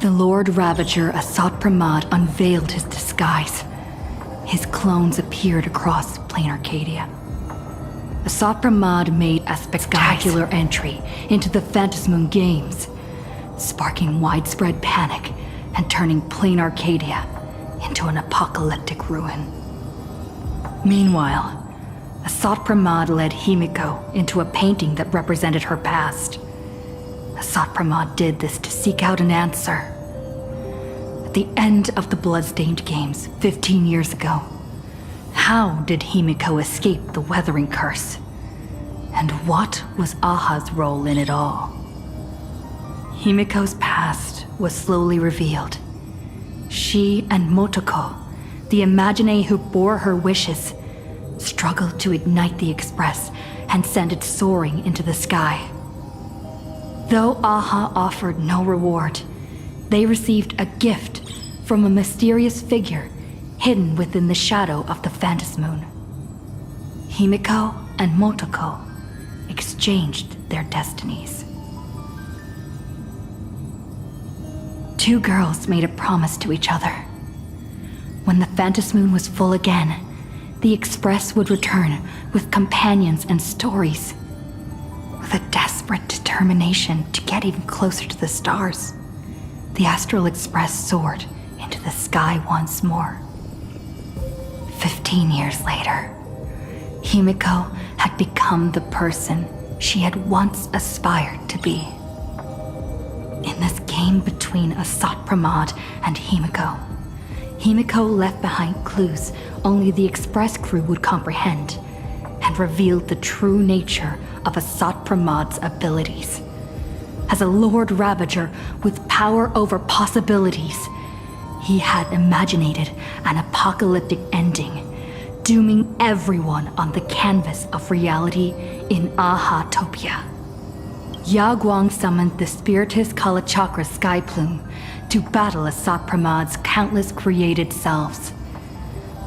The Lord Ravager Asat Pramad unveiled his disguise. His clones appeared across Planarcadia. Asat Pramad made a spectacular entry into the Phantasmoon Games, sparking widespread panic and turning Planarcadia into an apocalyptic ruin. Meanwhile, Asat Pramad led Himiko into a painting that represented her past. Asat Pramad did this to seek out an answer. At the end of the Bloodstained Games 15 years ago, how did Himiko escape the weathering curse? And what was Aha's role in it all? Himiko's past was slowly revealed. She and Motoko, the Imagine who bore her wishes, struggled to ignite the Express and send it soaring into the sky. Though Aha offered no reward, they received a gift from a mysterious figure hidden within the shadow of the Phantasmoon. Himiko and Motoko exchanged their destinies. Two girls made a promise to each other. When the Phantasmoon was full again, the Express would return with companions and stories. With a desperate determination to get even closer to the stars, the Astral Express soared into the sky once more. 15 years later, Himiko had become the person she had once aspired to be. In this game between Asat Pramad and Himiko, Himiko left behind clues only the Express crew would comprehend, and revealed the true nature of Asat Pramad's abilities. As a Lord Ravager with power over possibilities, he had imaginated an apocalyptic ending, dooming everyone on the canvas of reality in Ahatopia. Yaguang summoned the Spiritus Kalachakra Sky Plume to battle Asat Pramad's countless created selves.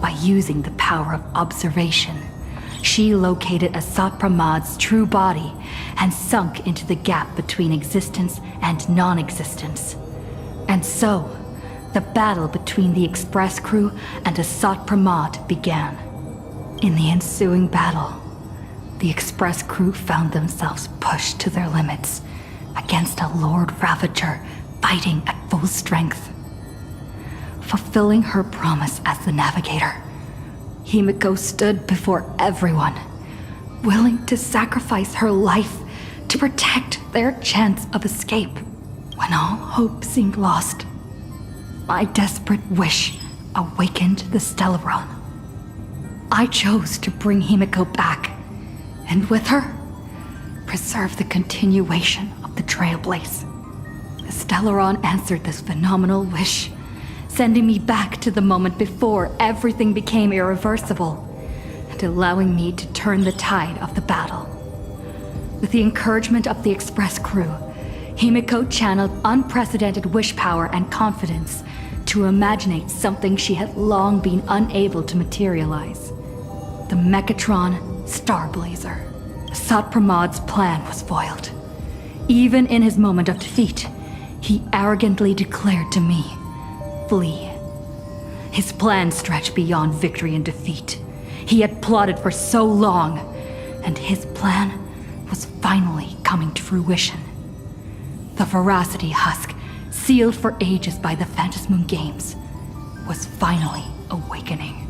By using the power of observation, she located Asat Pramad's true body and sunk into the gap between existence and non-existence. And so, the battle between the Express crew and Asat Pramad began. In the ensuing battle, the Express crew found themselves pushed to their limits against a Lord Ravager fighting at full strength. Fulfilling her promise as the navigator, Himiko stood before everyone, willing to sacrifice her life to protect their chance of escape. When all hope seemed lost, my desperate wish awakened the Stellaron. I chose to bring Himiko back, and with her, preserve the continuation of the Trailblaze. The Stellaron answered this phenomenal wish, sending me back to the moment before everything became irreversible, and allowing me to turn the tide of the battle. With the encouragement of the Express crew, Himiko channeled unprecedented wish power and confidence to imaginate something she had long been unable to materialize. The Mechatron Starblazer. Asat Pramad's plan was foiled. Even in his moment of defeat, he arrogantly declared to me, "Flee." His plan stretched beyond victory and defeat. He had plotted for so long, and his plan was finally coming to fruition. The Voracity husk, sealed for ages by the Phantasmoon Games, was finally awakening.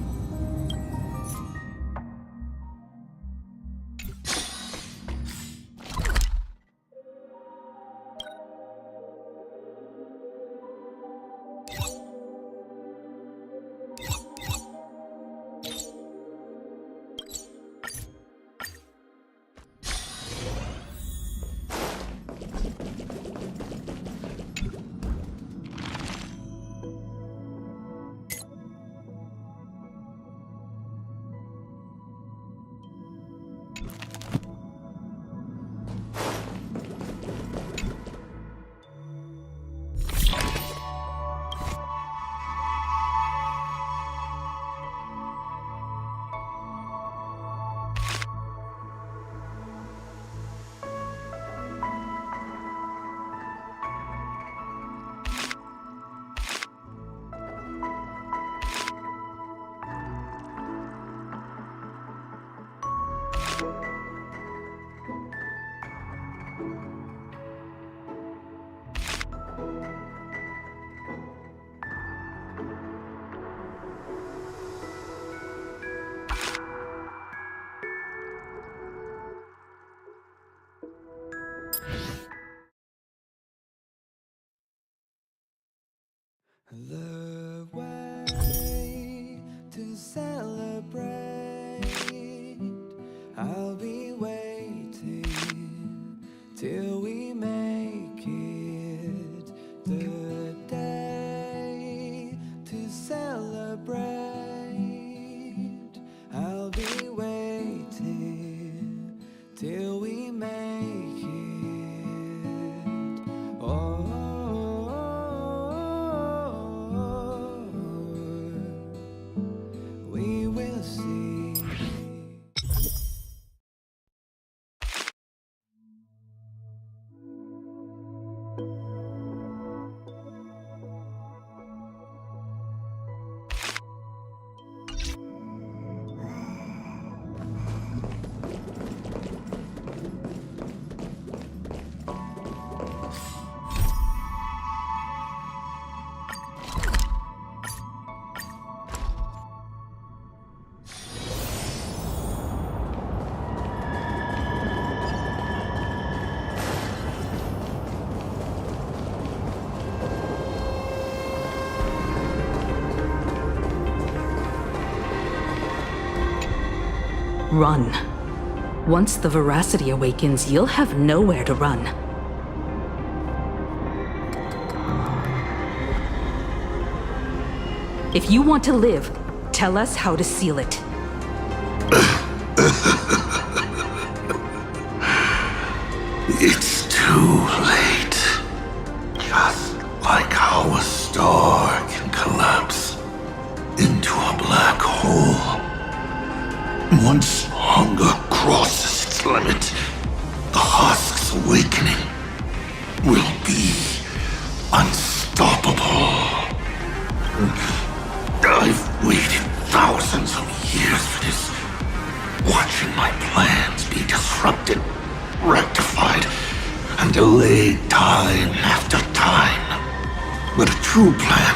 celebrate. I'll be waiting till we make it. Oh, we will see. Run. Once the Voracity awakens, you'll have nowhere to run. If you want to live, tell us how to seal it. It's too late. Just like how a star can collapse into a black hole. Once hunger crosses its limit, the husk's awakening will be unstoppable. I've waited thousands of years for this, watching my plans be disrupted, rectified, and delayed time after time. But a true plan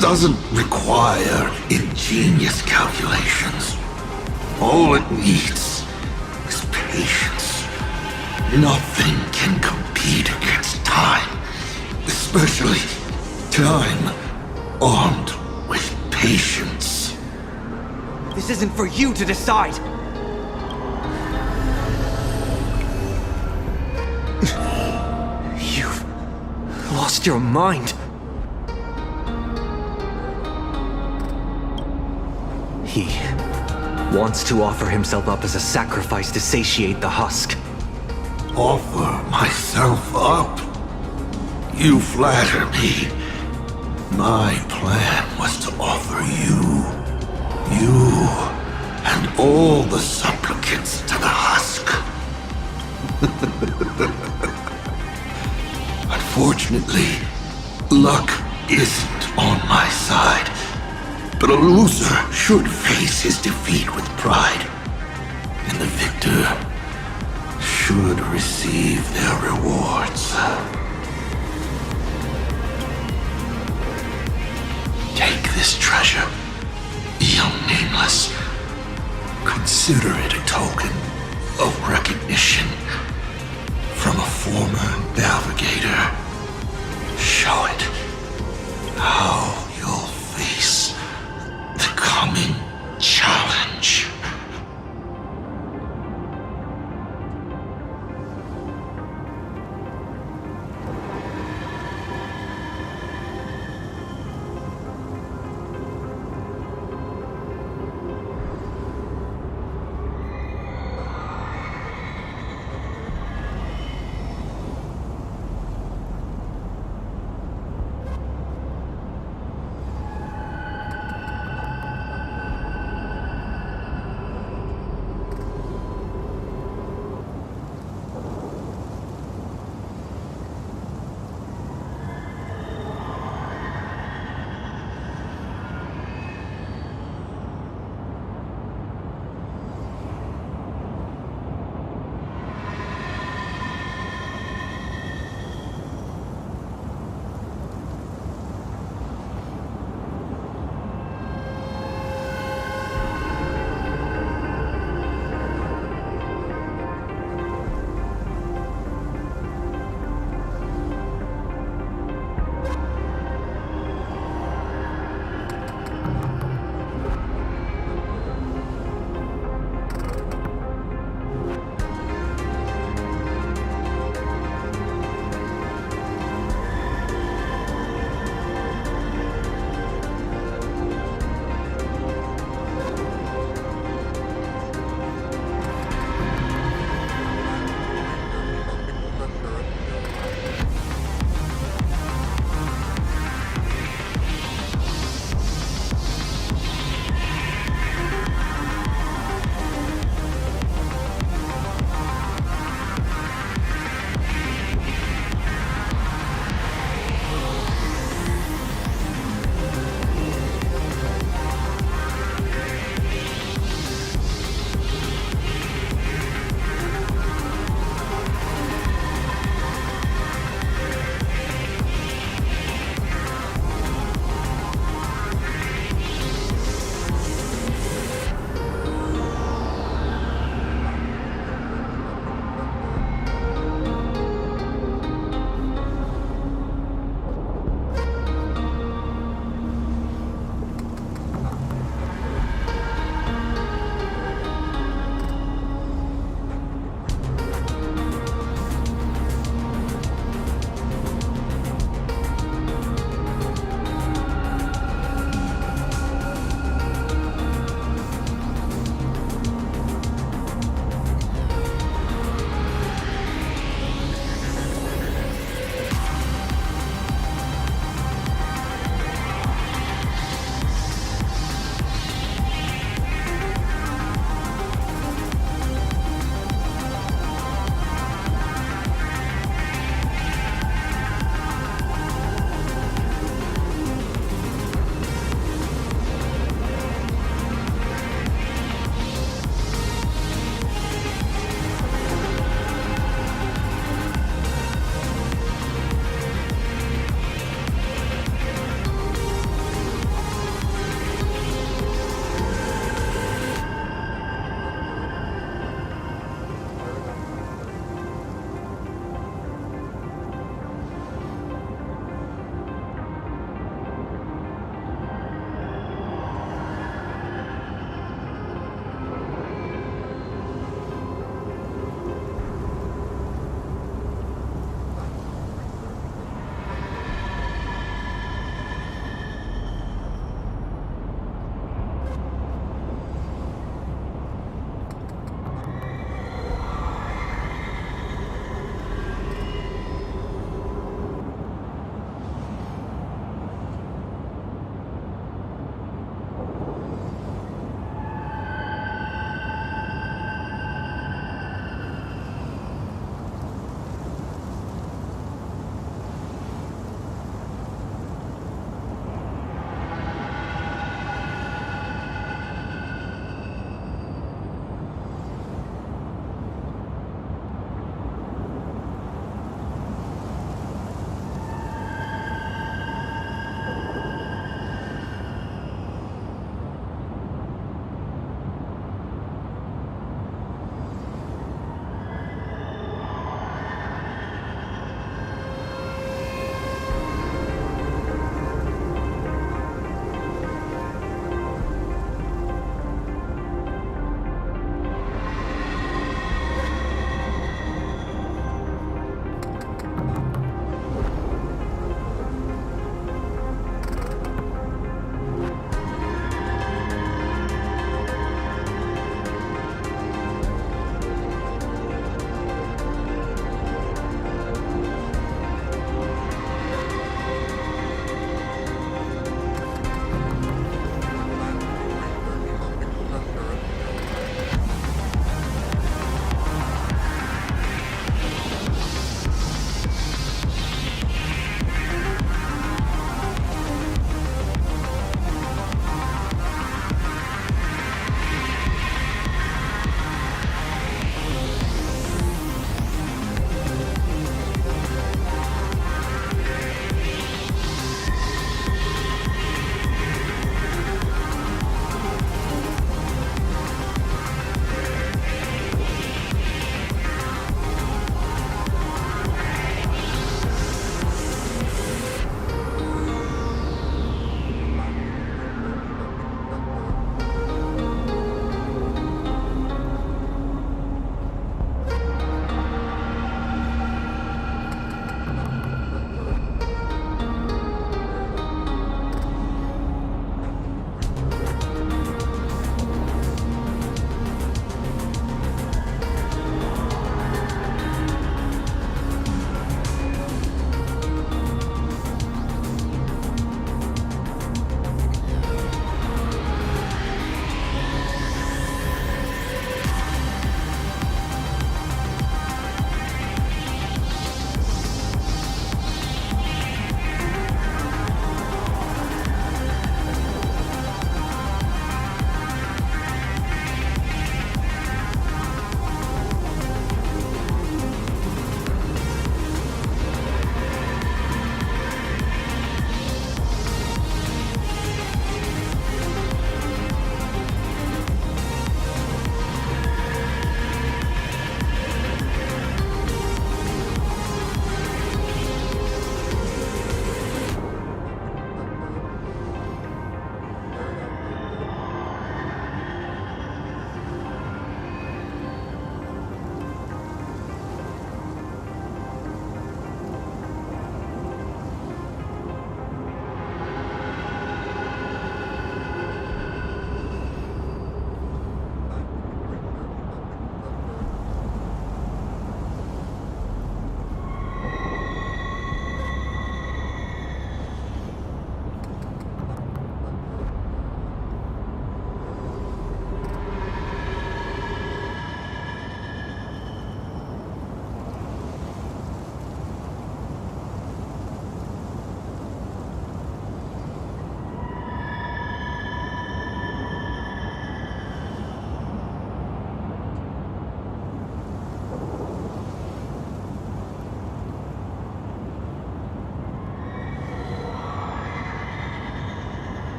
doesn't require ingenious calculations. All it needs is patience. Nothing can compete against time, especially time armed with patience. This isn't for you to decide! You've lost your mind. He wants to offer himself up as a sacrifice to satiate the husk. Offer myself up? You flatter me. My plan was to offer you and all the supplicants to the husk. Unfortunately, luck isn't on my side. But a loser should face his defeat with pride, and the victor should receive their rewards. Take this treasure, young nameless. Consider it a token of recognition from a former navigator. Show it how you'll face the coming challenge.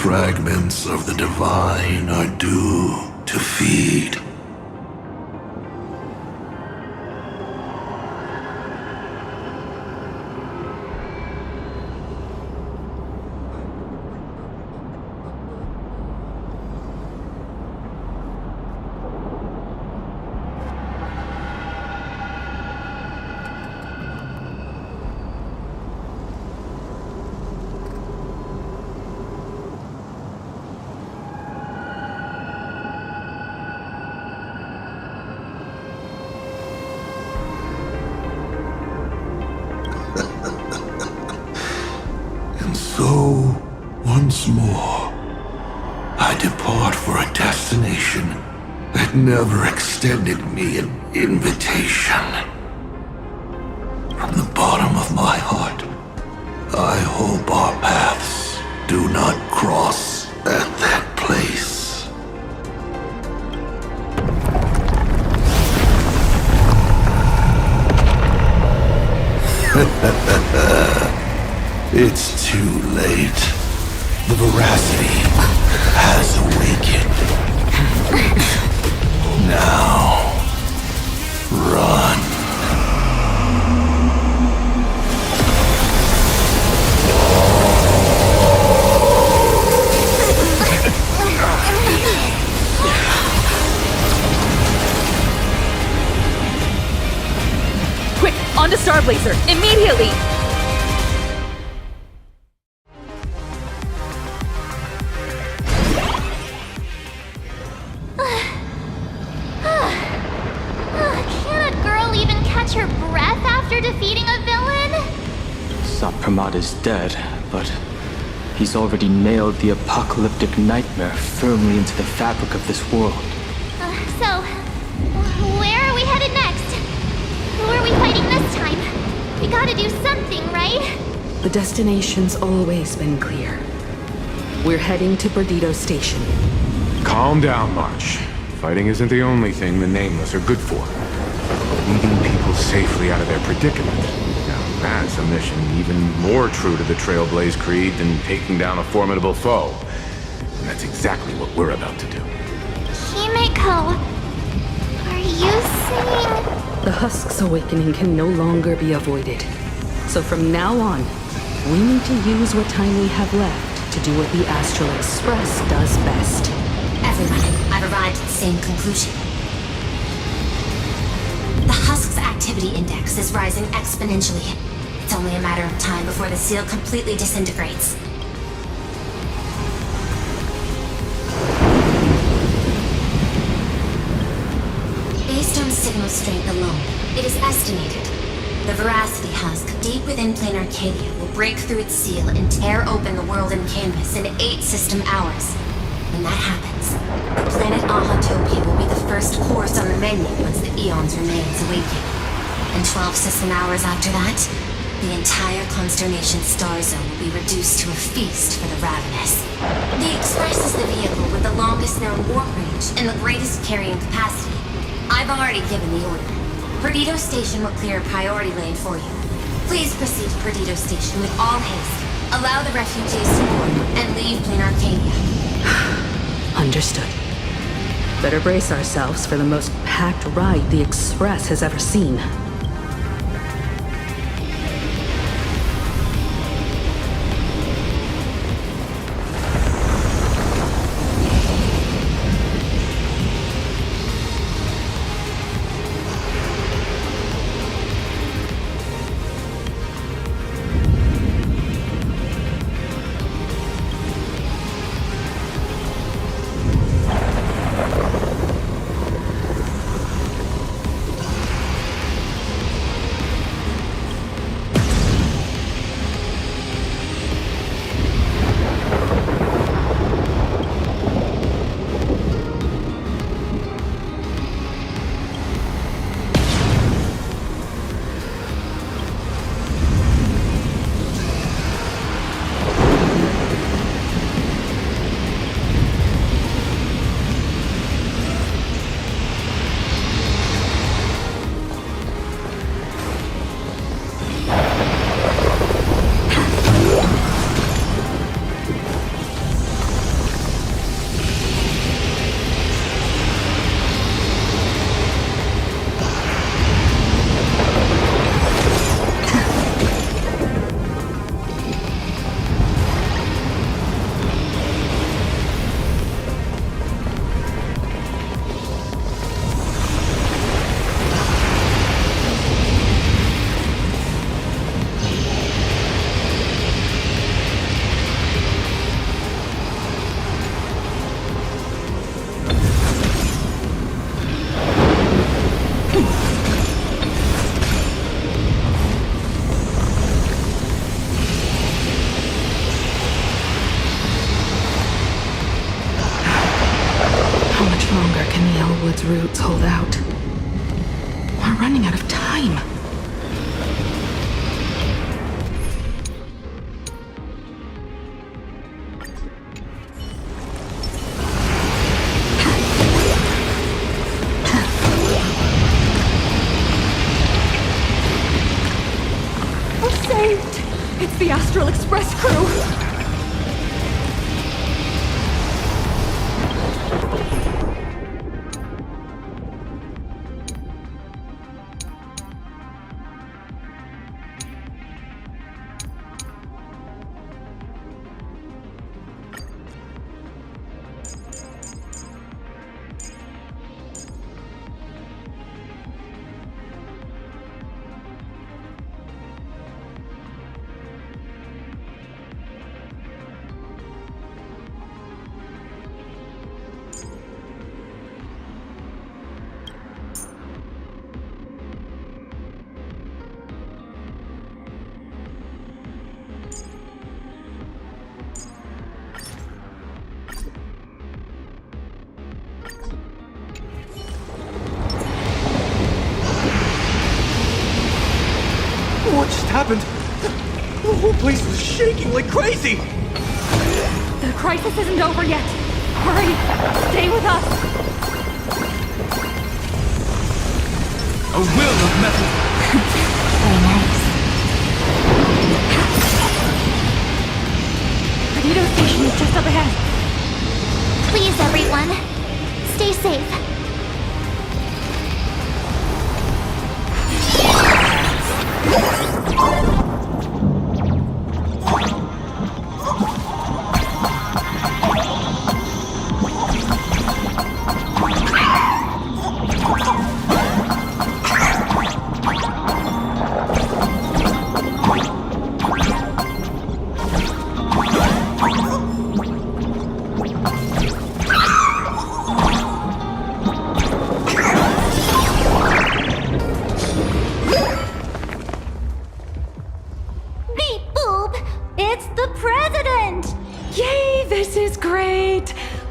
fragments of the divine are due to feed. So, once more, I depart for a destination that never extended me an invitation. From the bottom of my heart, I hope our paths do not cross at that place. It's too late. The Voracity has awakened. Now, run. Quick, on to Star Blazer, immediately! Can a girl even catch her breath after defeating a villain? Asat Pramad is dead, but he's already nailed the apocalyptic nightmare firmly into the fabric of this world. So, where are we headed next? Who are we fighting this time? We gotta do something, right? The destination's always been clear. We're heading to Perdido Station. Calm down, March. Fighting isn't the only thing the Nameless are good for. Leading people safely out of their predicament. Now that's a mission even more true to the Trailblaze Creed than taking down a formidable foe. And that's exactly what we're about to do. Himiko, are you saying... The Husk's awakening can no longer be avoided. So from now on, we need to use what time we have left to do what the Astral Express does best. Everyone, I've arrived at the same conclusion. The Husk's activity index is rising exponentially. It's only a matter of time before the seal completely disintegrates. Based on signal strength alone, it is estimated the Voracity Husk deep within Planarcadia will break through its seal and tear open the world and canvas in 8 system hours. When that happens, the planet Ahatopia will be the first course on the menu once the Eons remains awakened. And 12 system hours after that, the entire Consternation star zone will be reduced to a feast for the ravenous. The Express is the vehicle with the longest known warp range and the greatest carrying capacity. I've already given the order. Perdido Station will clear a priority lane for you. Please proceed to Perdido Station with all haste. Allow the refugees to board and leave Planarcadia. Understood. Better brace ourselves for the most packed ride the Express has ever seen. roots hold out. We're running out of time. We're saved! It's the Astral Express crew! What just happened? The whole place was shaking like crazy! The crisis isn't over yet. Hurry! Stay with us! A will of metal. Very nice. Tornado Station is just up ahead. Please, everyone, stay safe.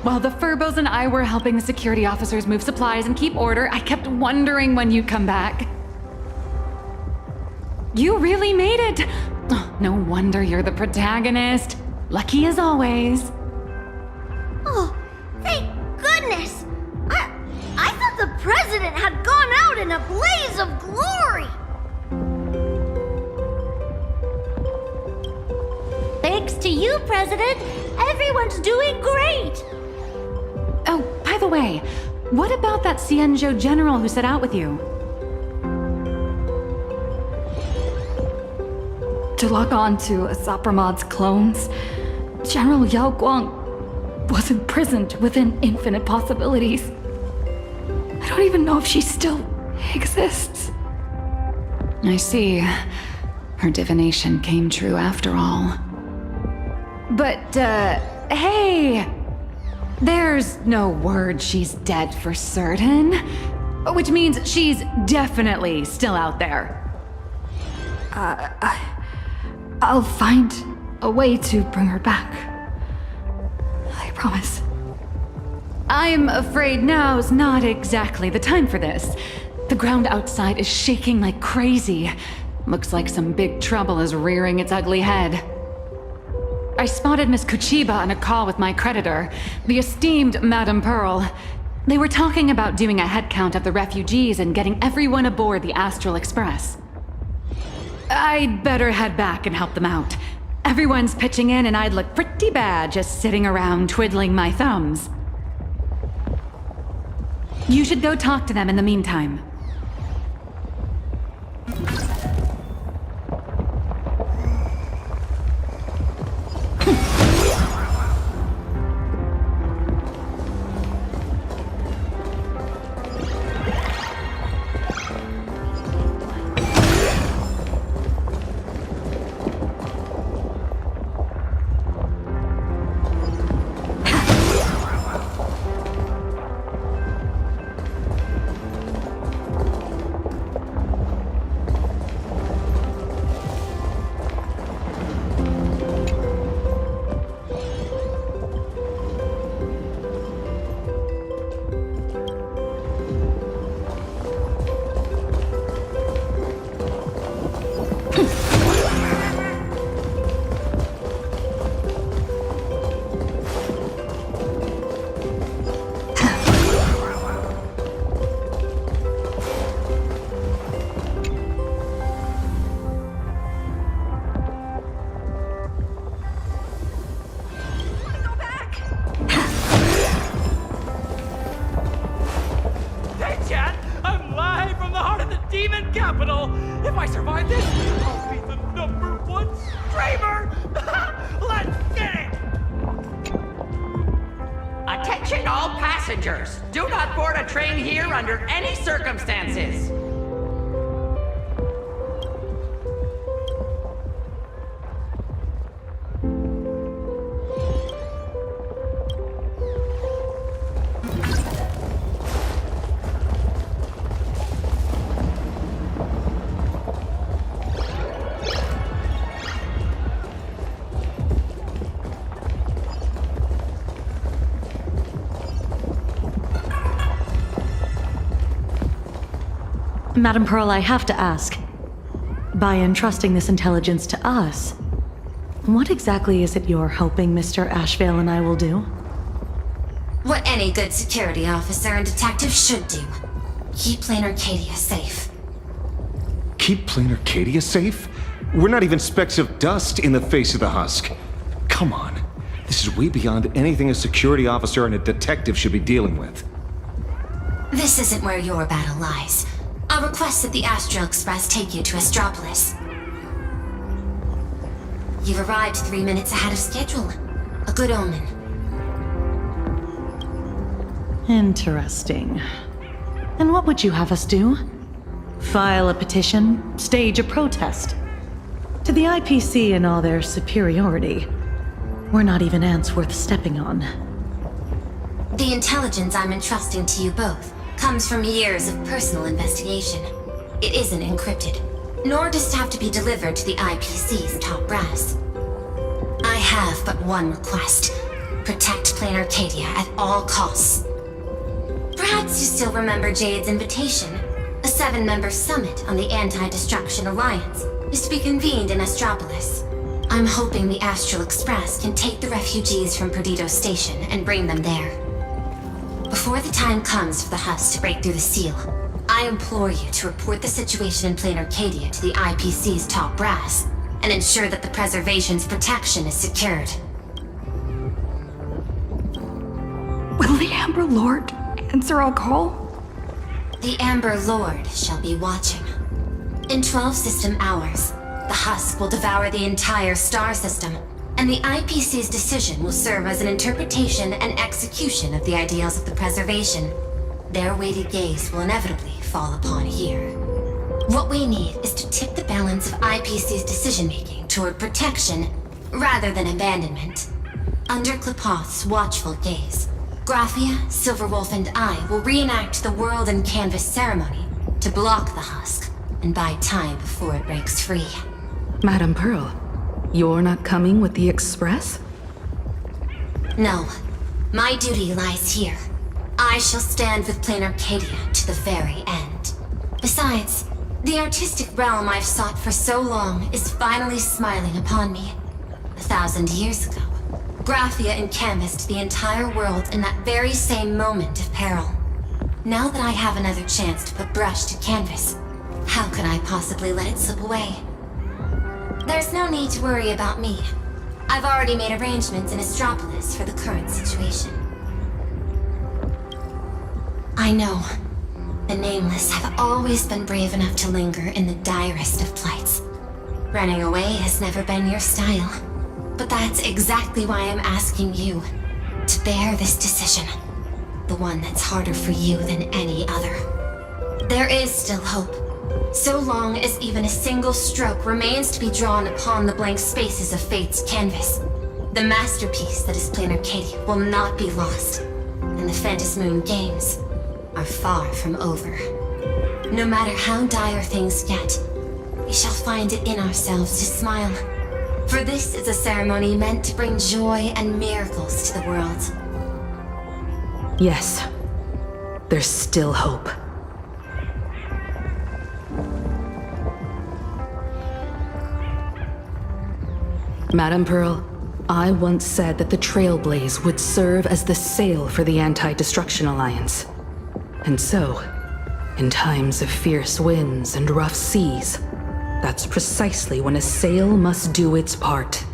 While the Furbos and I were helping the security officers move supplies and keep order, I kept wondering when you'd come back. You really made it! Oh, no wonder you're the protagonist. Lucky as always. Oh, thank goodness! I thought the president had gone out in a blaze of glory! Thanks to you, President, everyone's doing great! Oh, by the way, what about that Cienjo general who set out with you? To lock on to Asat Pramad's clones, General Yao Guang was imprisoned within infinite possibilities. I don't even know if she still exists. I see. Her divination came true after all. But, hey! There's no word she's dead for certain. Which means she's definitely still out there. I'll find a way to bring her back. I promise. I'm afraid now's not exactly the time for this. The ground outside is shaking like crazy. Looks like some big trouble is rearing its ugly head. I spotted Miss Kuchiba on a call with my creditor, the esteemed Madame Pearl. They were talking about doing a head count of the refugees and getting everyone aboard the Astral Express. I'd better head back and help them out. Everyone's pitching in and I'd look pretty bad just sitting around twiddling my thumbs. You should go talk to them in the meantime. passengers. Do not board a train here under any circumstances. Madam Pearl, I have to ask. By entrusting this intelligence to us, what exactly is it you're hoping Mr. Ashvale and I will do? What any good security officer and detective should do. Keep Planarcadia safe. Keep Planarcadia safe? We're not even specks of dust in the face of the husk. Come on. This is way beyond anything a security officer and a detective should be dealing with. This isn't where your battle lies. I'll request that the Astral Express take you to Astropolis. You've arrived 3 minutes ahead of schedule. A good omen. Interesting. And what would you have us do? File a petition? Stage a protest? To the IPC and all their superiority, we're not even ants worth stepping on. The intelligence I'm entrusting to you both comes from years of personal investigation. It isn't encrypted, nor does it have to be delivered to the IPC's top brass. I have but one request. Protect Planarcadia at all costs. Perhaps you still remember Jade's invitation. A 7-member summit on the Anti-Destruction Alliance is to be convened in Astropolis. I'm hoping the Astral Express can take the refugees from Perdido Station and bring them there. Before the time comes for the husk to break through the seal, I implore you to report the situation in Planarcadia to the IPC's top brass and ensure that the preservation's protection is secured. Will the Amber Lord answer our call? The Amber Lord shall be watching. In 12 system hours, the husk will devour the entire star system, and the IPC's decision will serve as an interpretation and execution of the ideals of the preservation. Their weighted gaze will inevitably fall upon here. What we need is to tip the balance of IPC's decision-making toward protection rather than abandonment. Under Klepoth's watchful gaze, Graphia, Silverwolf, and I will reenact the World and Canvas ceremony to block the husk and buy time before it breaks free. Madam Pearl, you're not coming with the Express? No. My duty lies here. I shall stand with Planarcadia to the very end. Besides, the artistic realm I've sought for so long is finally smiling upon me. 1,000 years ago, Graphia encanvassed the entire world in that very same moment of peril. Now that I have another chance to put brush to canvas, how could I possibly let it slip away? There's no need to worry about me. I've already made arrangements in Astropolis for the current situation. I know. The Nameless have always been brave enough to linger in the direst of plights. Running away has never been your style. But that's exactly why I'm asking you to bear this decision. The one that's harder for you than any other. There is still hope. So long as even a single stroke remains to be drawn upon the blank spaces of Fate's canvas, the masterpiece that is Planarcadia will not be lost, and the Phantasmoon Games are far from over. No matter how dire things get, we shall find it in ourselves to smile. For this is a ceremony meant to bring joy and miracles to the world. Yes. There's still hope. Madam Pearl, I once said that the Trailblaze would serve as the sail for the Anti-Destruction Alliance. And so, in times of fierce winds and rough seas, that's precisely when a sail must do its part.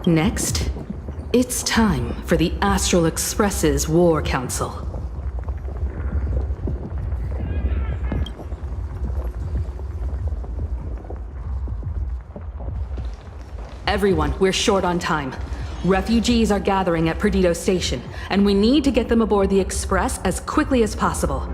Next, it's time for the Astral Express's War Council. Everyone, we're short on time. Refugees are gathering at Perdido Station, and we need to get them aboard the Express as quickly as possible.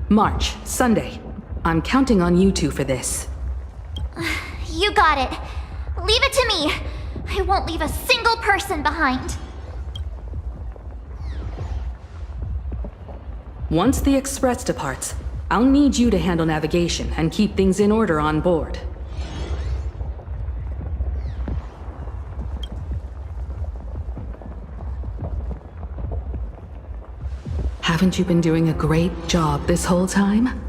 March, Sunday. I'm counting on you two for this. You got it. Leave it to me. I won't leave a single person behind. Once the Express departs, I'll need you to handle navigation and keep things in order on board. Haven't you been doing a great job this whole time?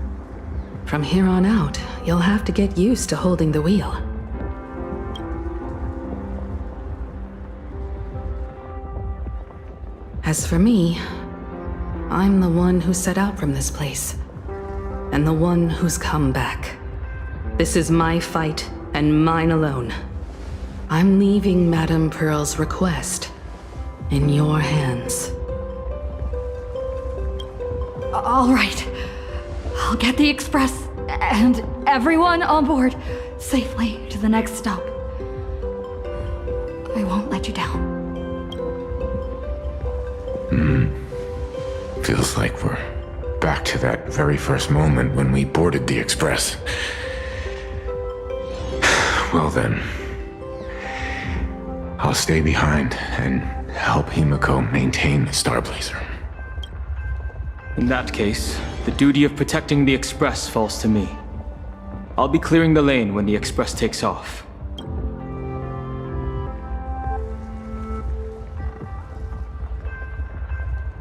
From here on out, you'll have to get used to holding the wheel. As for me, I'm the one who set out from this place, and the one who's come back. This is my fight, and mine alone. I'm leaving Madame Pearl's request in your hands. All right. I'll get the Express and everyone on board safely to the next stop. I won't let you down. Feels like we're back to that very first moment when we boarded the Express. Well then, I'll stay behind and help Himiko maintain the Starblazer. In that case, the duty of protecting the Express falls to me. I'll be clearing the lane when the Express takes off.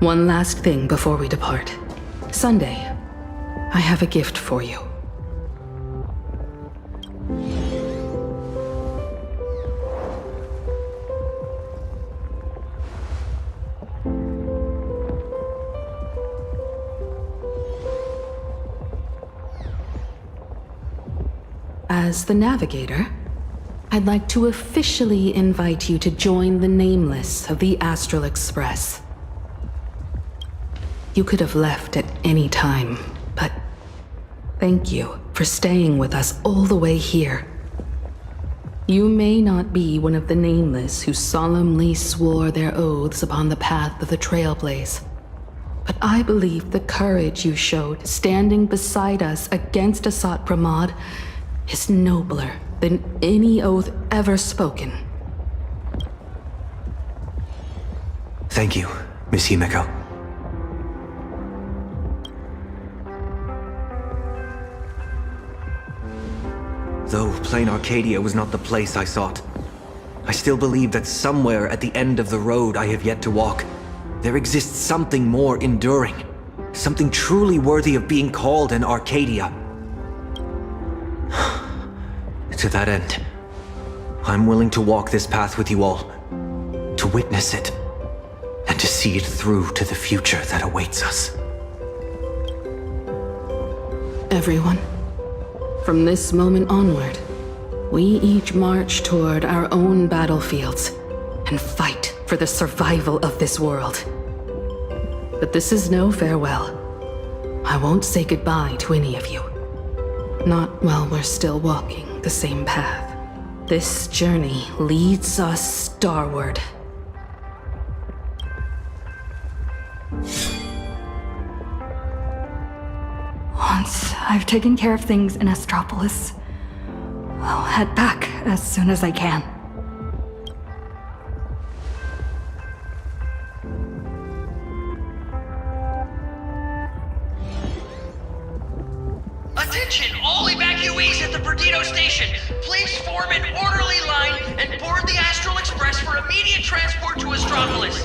One last thing before we depart. Sunday, I have a gift for you. As the Navigator, I'd like to officially invite you to join the Nameless of the Astral Express. You could have left at any time, but thank you for staying with us all the way here. You may not be one of the Nameless who solemnly swore their oaths upon the path of the Trailblaze, but I believe the courage you showed standing beside us against Asat Pramad is nobler than any oath ever spoken. Thank you, Miss Himiko. Though Planarcadia was not the place I sought, I still believe that somewhere at the end of the road I have yet to walk, there exists something more enduring, something truly worthy of being called an Arcadia. To that end, I'm willing to walk this path with you all, to witness it, and to see it through to the future that awaits us. Everyone, from this moment onward, we each march toward our own battlefields and fight for the survival of this world. But this is no farewell. I won't say goodbye to any of you. Not while we're still walking the same path. This journey leads us starward. Once I've taken care of things in Astropolis, I'll head back as soon as I can. Attention, all evacuees at the Perdido station. Please form an orderly line and board the Astral Express for immediate transport to Astropolis.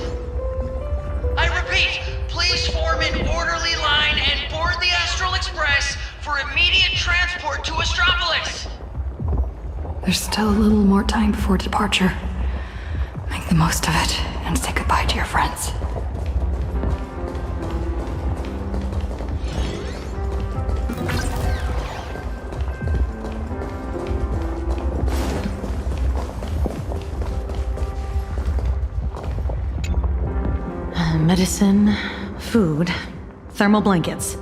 I repeat, please form an orderly line and board the Astral Express for immediate transport to Astropolis. There's still a little more time before departure. Make the most of it and say goodbye to your friends. Medicine, food, thermal blankets.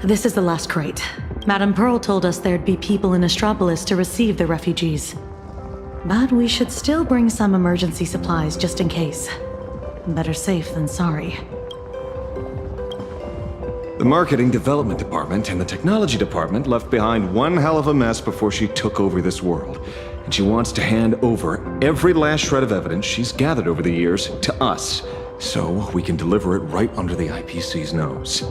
This is the last crate. Madame Pearl told us there'd be people in Astropolis to receive the refugees. But we should still bring some emergency supplies just in case. Better safe than sorry. The marketing development department and the technology department left behind one hell of a mess before she took over this world. And she wants to hand over every last shred of evidence she's gathered over the years to us, so we can deliver it right under the IPC's nose.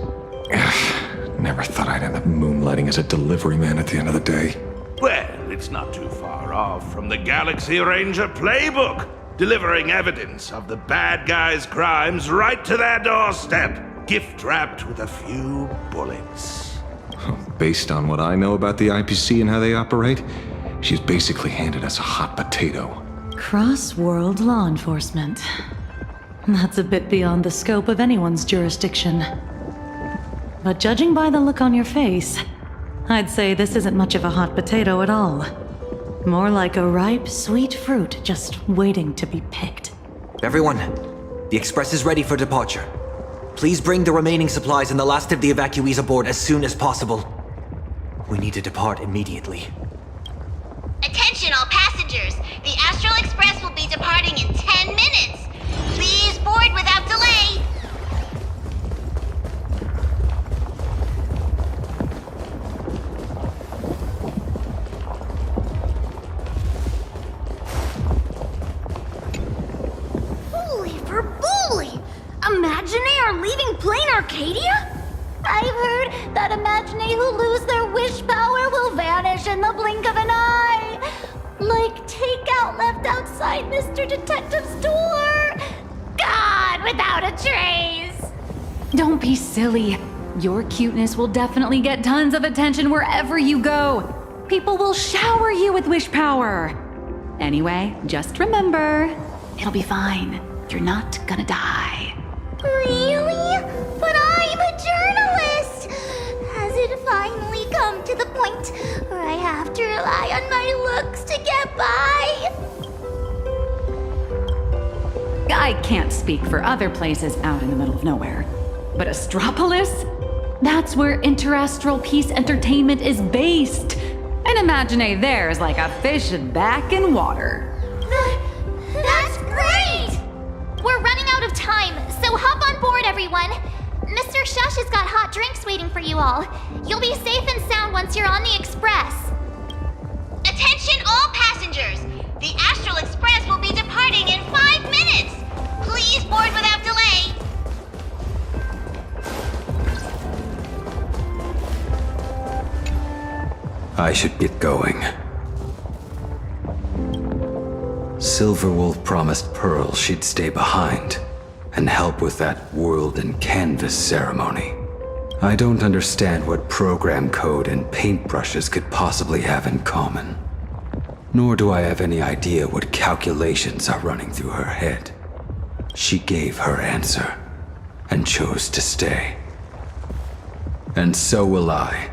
Never thought I'd end up moonlighting as a delivery man at the end of the day. Well, it's not too far off from the Galaxy Ranger playbook, delivering evidence of the bad guys' crimes right to their doorstep, gift-wrapped with a few bullets. Based on what I know about the IPC and how they operate, she's basically handed us a hot potato. Cross-world law enforcement. That's a bit beyond the scope of anyone's jurisdiction. But judging by the look on your face, I'd say this isn't much of a hot potato at all. More like a ripe, sweet fruit just waiting to be picked. Everyone, the Express is ready for departure. Please bring the remaining supplies and the last of the evacuees aboard as soon as possible. We need to depart immediately. Attention all passengers! The Astral Express will be departing in 10 minutes! Please board without delay! Holy for bully! Imaginae are leaving Planarcadia? I've heard that Imaginae who lose their wish power will vanish in the blink of an eye. Like takeout left outside Mr. Detective's door. God, without a trace! Don't be silly. Your cuteness will definitely get tons of attention wherever you go. People will shower you with wish power. Anyway, just remember, it'll be fine. You're not gonna die. Really? But I'm a journalist! Has it finally come to the point where I have to rely on my looks to get by? I can't speak for other places out in the middle of nowhere. But Astropolis? That's where Interastral Peace Entertainment is based. And Imaginae there is like a fish back in water. That's great! We're running out of time, so hop on board, everyone. Mr. Shush has got hot drinks waiting for you all. You'll be safe and sound once you're on the Express. Attention all passengers! The Astral Express will be departing in 5 minutes! Please board without delay! I should get going. Silverwolf promised Pearl she'd stay behind and help with that world and canvas ceremony. I don't understand what program code and paintbrushes could possibly have in common. Nor do I have any idea what calculations are running through her head. She gave her answer and chose to stay. And so will I.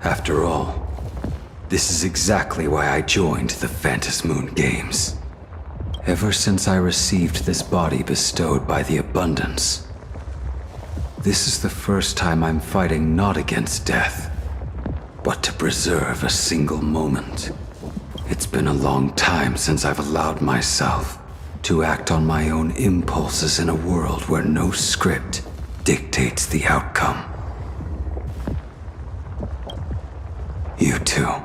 After all, this is exactly why I joined the Phantasmoon Games. Ever since I received this body bestowed by the Abundance, this is the first time I'm fighting not against death, but to preserve a single moment. It's been a long time since I've allowed myself to act on my own impulses in a world where no script dictates the outcome. You too.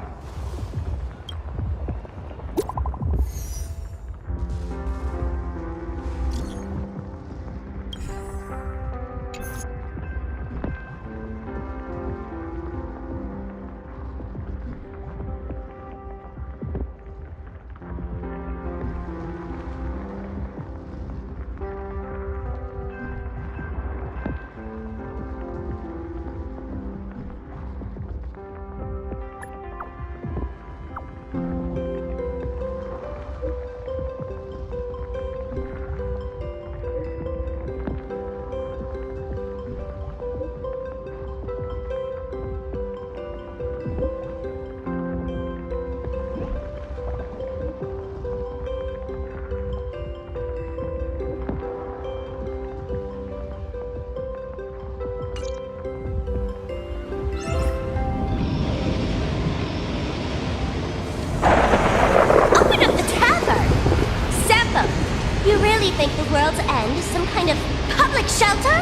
Think the world's end is some kind of public shelter?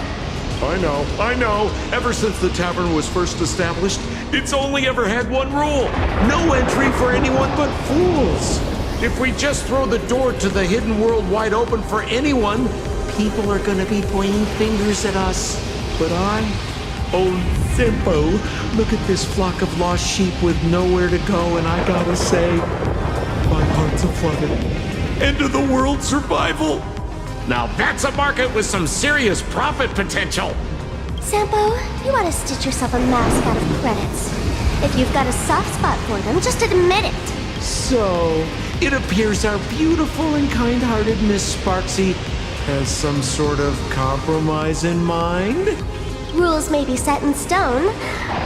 I know. Ever since the tavern was first established, it's only ever had one rule. No entry for anyone but fools. If we just throw the door to the hidden world wide open for anyone, people are gonna be pointing fingers at us. But old Simpo, look at this flock of lost sheep with nowhere to go, and I gotta say, my heart's aflutter. End of the world survival. Now that's a market with some serious profit potential. Sampo, you ought to stitch yourself a mask out of credits. If you've got a soft spot for them, just admit it. So, it appears our beautiful and kind-hearted Miss Sparksy has some sort of compromise in mind? Rules may be set in stone,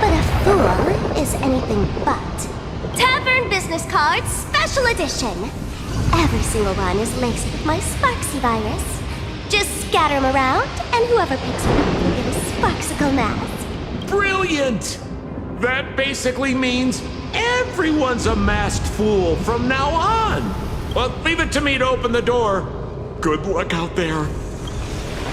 but a fool is anything but. Tavern business cards, special edition. Every single one is laced with my Sparksy virus. Just scatter them around, and whoever picks one up will get a Sparksicle mask. Brilliant! That basically means everyone's a masked fool from now on. Well, leave it to me to open the door. Good luck out there.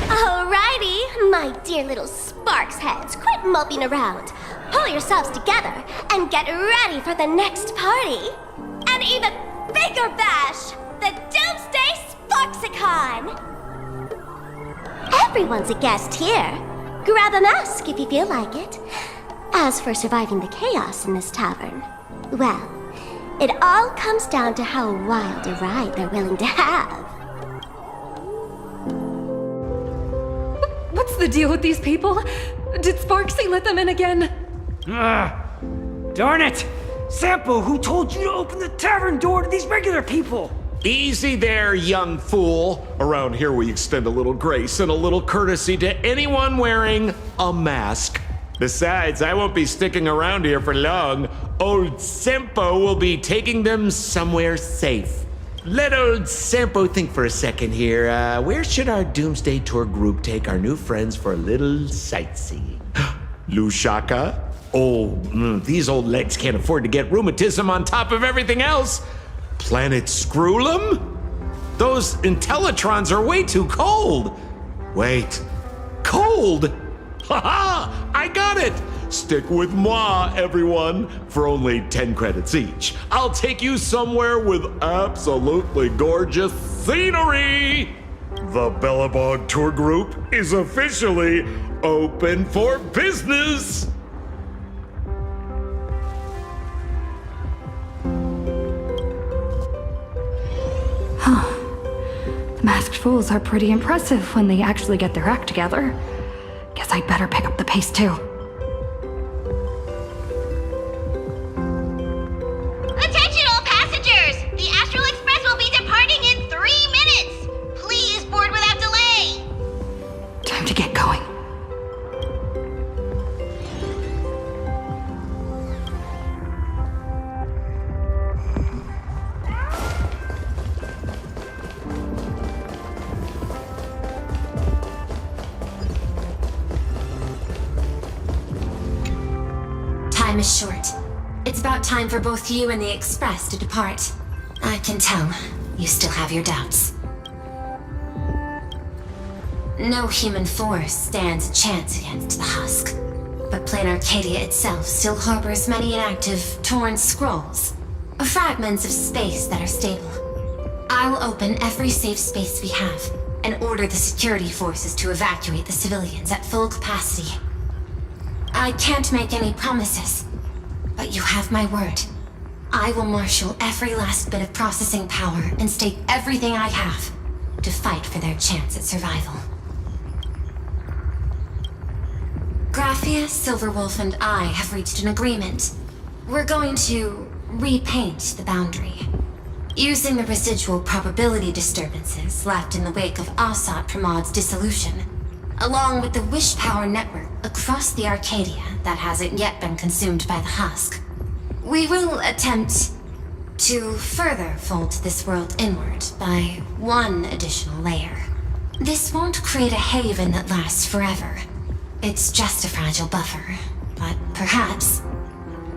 Alrighty, my dear little Sparks heads, quit moping around. Pull yourselves together and get ready for the next party. An even bigger bash, the Doomsday Sparksicon! Everyone's a guest here. Grab a mask if you feel like it. As for surviving the chaos in this tavern, well, it all comes down to how wild a ride they're willing to have. What's the deal with these people? Did Sparksy let them in again? Darn it! Sampo, who told you to open the tavern door to these regular people? Easy there, young fool. Around here we extend a little grace and a little courtesy to anyone wearing a mask. Besides, I won't be sticking around here for long. Old Sempo will be taking them somewhere safe. Let old Sempo think for a second here. Where should our Doomsday Tour group take our new friends for a little sightseeing? Lushaka? Oh, these old legs can't afford to get rheumatism on top of everything else. Planet Screwlum? Those Intellitrons are way too cold. Wait, cold? Haha, I got it. Stick with moi, everyone, for only 10 credits each. I'll take you somewhere with absolutely gorgeous scenery. The Bellabog Tour Group is officially open for business. Masked fools are pretty impressive when they actually get their act together. Guess I'd better pick up the pace too. Attention all passengers! The Astral Express will be departing in 3 minutes! Please board without delay! Time to get going. Time is short. It's about time for both you and the Express to depart. I can tell you still have your doubts. No human force stands a chance against the husk. But Planarcadia itself still harbors many inactive, torn scrolls. Fragments of space that are stable. I'll open every safe space we have and order the security forces to evacuate the civilians at full capacity. I can't make any promises, but you have my word. I will marshal every last bit of processing power and stake everything I have to fight for their chance at survival. Graphia, Silverwolf, and I have reached an agreement. We're going to repaint the boundary. Using the residual probability disturbances left in the wake of Asat Pramad's dissolution, along with the wish power network across the Arcadia that hasn't yet been consumed by the husk, we will attempt to further fold this world inward by one additional layer. This won't create a haven that lasts forever. It's just a fragile buffer, but perhaps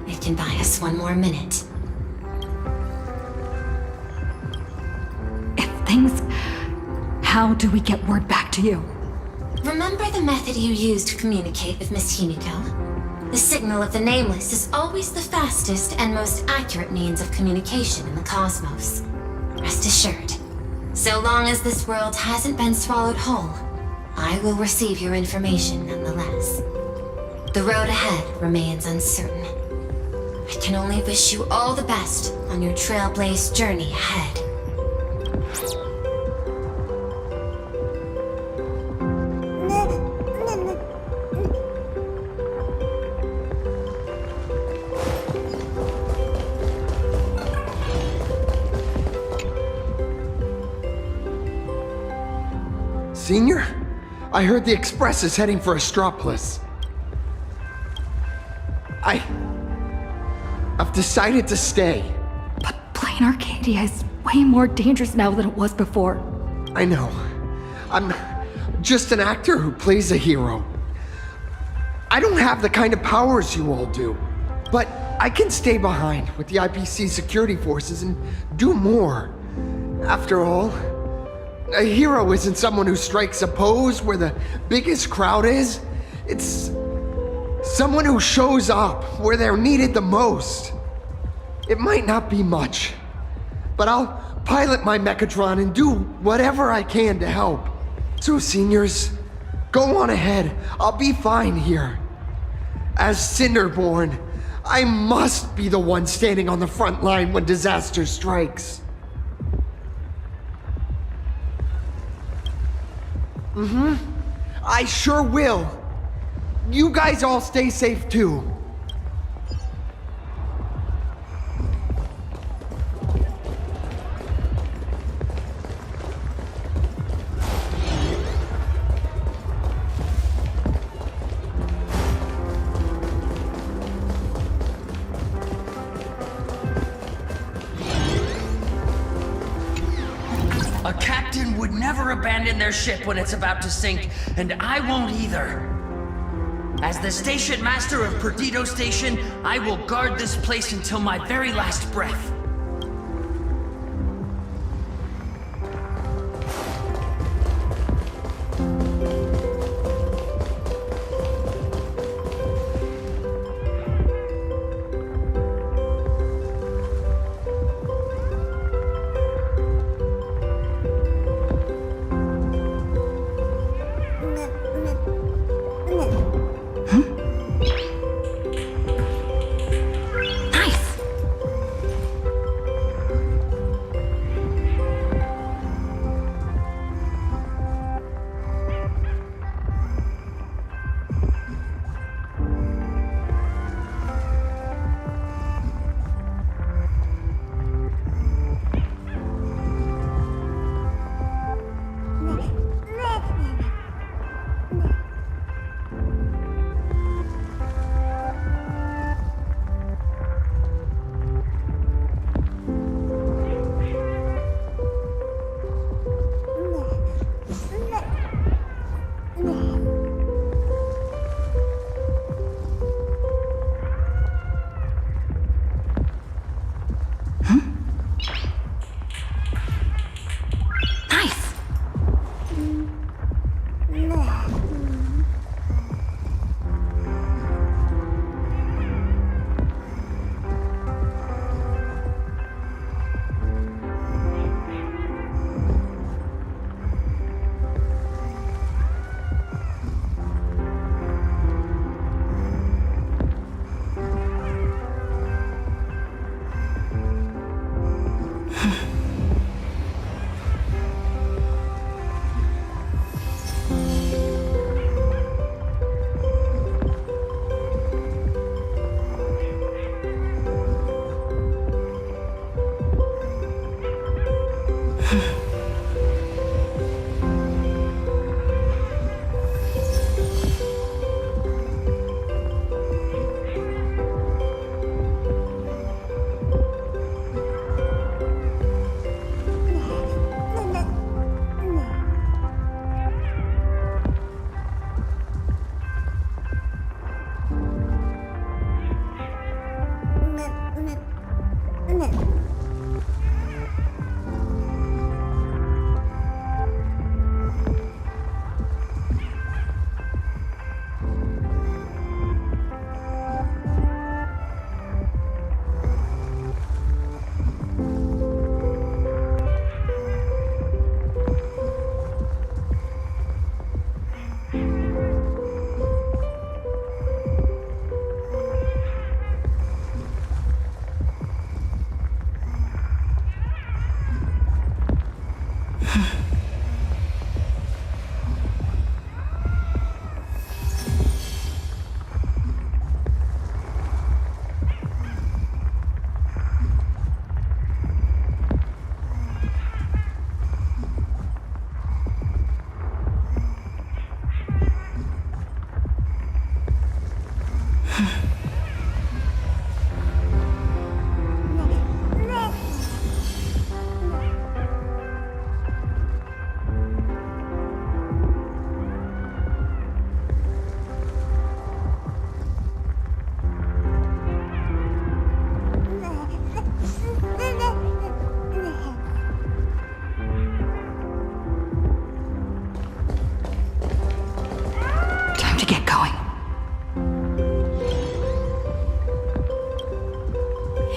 it can buy us one more minute. How do we get word back to you? Remember the method you used to communicate with Miss Himiko? The signal of the Nameless is always the fastest and most accurate means of communication in the cosmos. Rest assured, so long as this world hasn't been swallowed whole, I will receive your information nonetheless. The road ahead remains uncertain. I can only wish you all the best on your trailblaze journey ahead. Senior? I heard the Express is heading for Astropolis. I've decided to stay. But Planarcadia is way more dangerous now than it was before. I know. I'm just an actor who plays a hero. I don't have the kind of powers you all do. But I can stay behind with the IPC security forces and do more. After all, a hero isn't someone who strikes a pose where the biggest crowd is. It's someone who shows up where they're needed the most. It might not be much, but I'll pilot my Mechatron and do whatever I can to help. So seniors, go on ahead. I'll be fine here. As Cinderborn, I must be the one standing on the front line when disaster strikes. I sure will. You guys all stay safe too. A captain would never abandon their ship when it's about to sink, and I won't either. As the station master of Perdido Station, I will guard this place until my very last breath.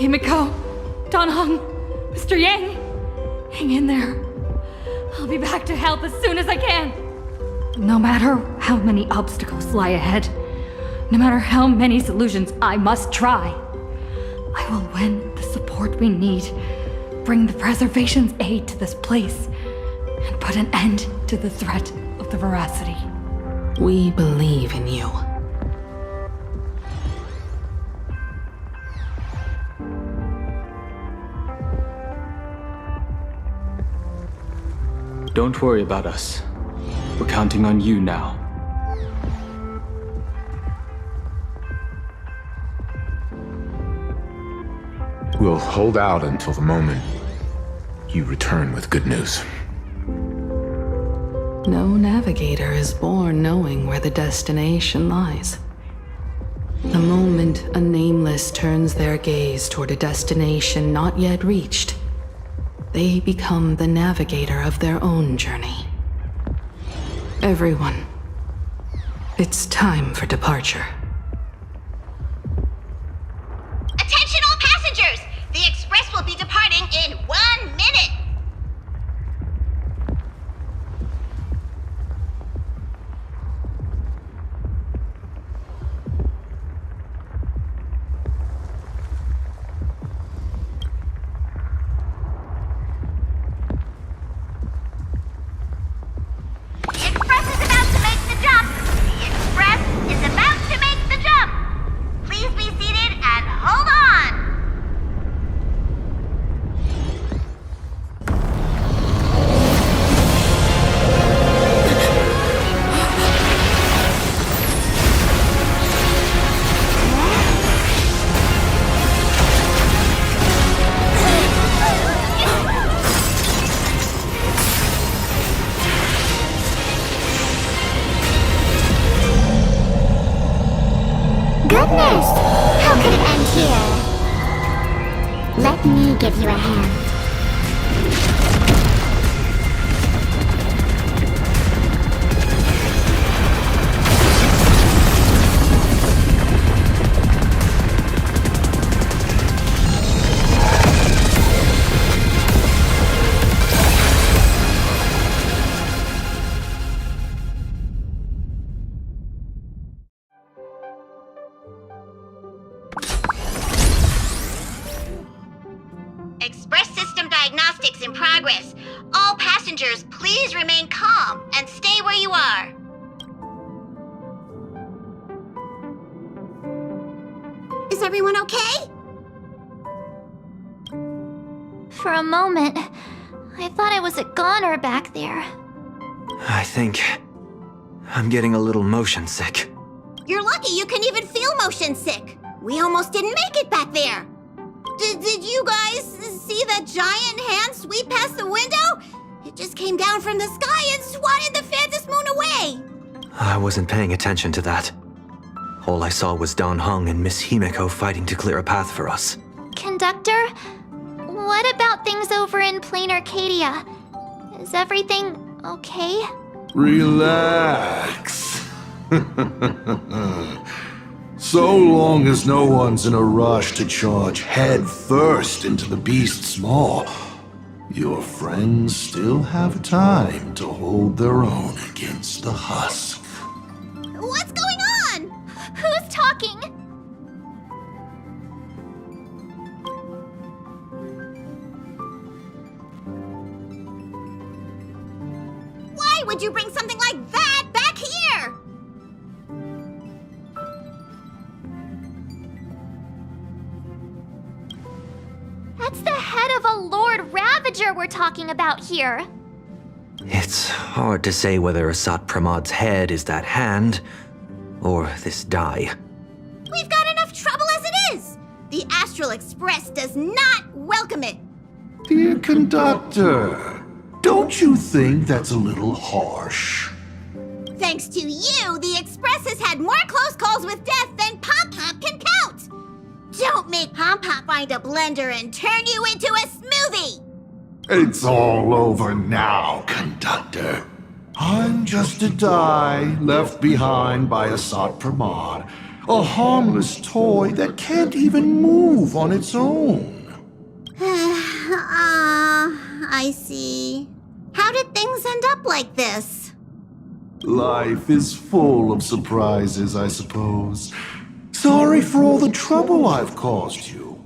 Himiko, Don Hong, Mr. Yang, hang in there. I'll be back to help as soon as I can. No matter how many obstacles lie ahead, no matter how many solutions I must try, I will win the support we need, bring the preservation's aid to this place, and put an end to the threat of the Voracity. We believe in you. Don't worry about us. We're counting on you now. We'll hold out until the moment you return with good news. No navigator is born knowing where the destination lies. The moment a nameless turns their gaze toward a destination not yet reached, they become the navigator of their own journey. Everyone, it's time for departure. Attention all passengers! The express will be departing in 1 minute! Goodness! How could it end here? Let me give you a hand. Express system diagnostics in progress. All passengers, please remain calm and stay where you are. Is everyone okay? For a moment, I thought I was a goner back there. I think I'm getting a little motion sick. You're lucky you can even feel motion sick. We almost didn't make it back there. Did you guys see that giant hand sweep past the window? It just came down from the sky and swatted the Phantom Moon away. I wasn't paying attention to that. All I saw was Don Hung and Miss Himiko fighting to clear a path for us. Conductor, what about things over in Planarcadia? Is everything okay? Relax. So long as no one's in a rush to charge head first into the beast's maw, your friends still have time to hold their own against the husk. What's going on? Who's talking? Why would you bring something like that back here? That's the head of a Lord Ravager we're talking about here. It's hard to say whether Asat Pramad's head is that hand, or this die. We've got enough trouble as it is. The Astral Express does not welcome it. Dear conductor, don't you think that's a little harsh? Thanks to you, the Express has had more close calls with death than Pop Pop can count. Don't make Pop Pop find a blender and turn you into a smoothie. It's all over now, conductor. I'm just a die left behind by Asat Pramad, A harmless toy that can't even move on its own. I see. How did things end up like this? Life is full of surprises, I suppose. Sorry for all the trouble I've caused you.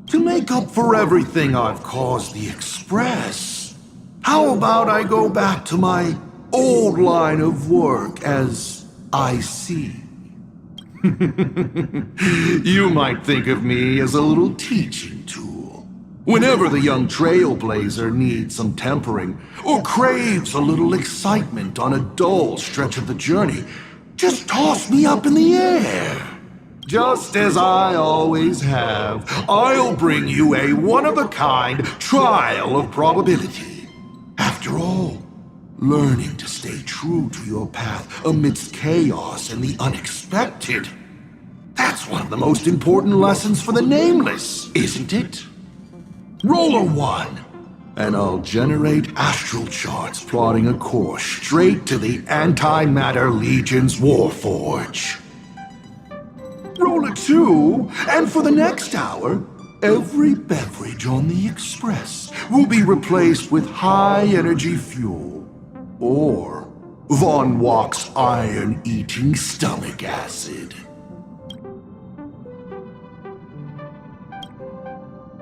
To make up for everything I've caused the Express, how about I go back to my old line of work as IC? You might think of me as a little teaching tool. Whenever the young trailblazer needs some tempering, or craves a little excitement on a dull stretch of the journey, just toss me up in the air. Just as I always have, I'll bring you a one-of-a-kind trial of probability. After all, learning to stay true to your path amidst chaos and the unexpected, that's one of the most important lessons for the Nameless, isn't it? Roll a 1, and I'll generate astral charts plotting a course straight to the Antimatter Legion's Warforge. Roll a 2, and for the next hour, every beverage on the Express will be replaced with high-energy fuel, or Von Walk's iron-eating stomach acid.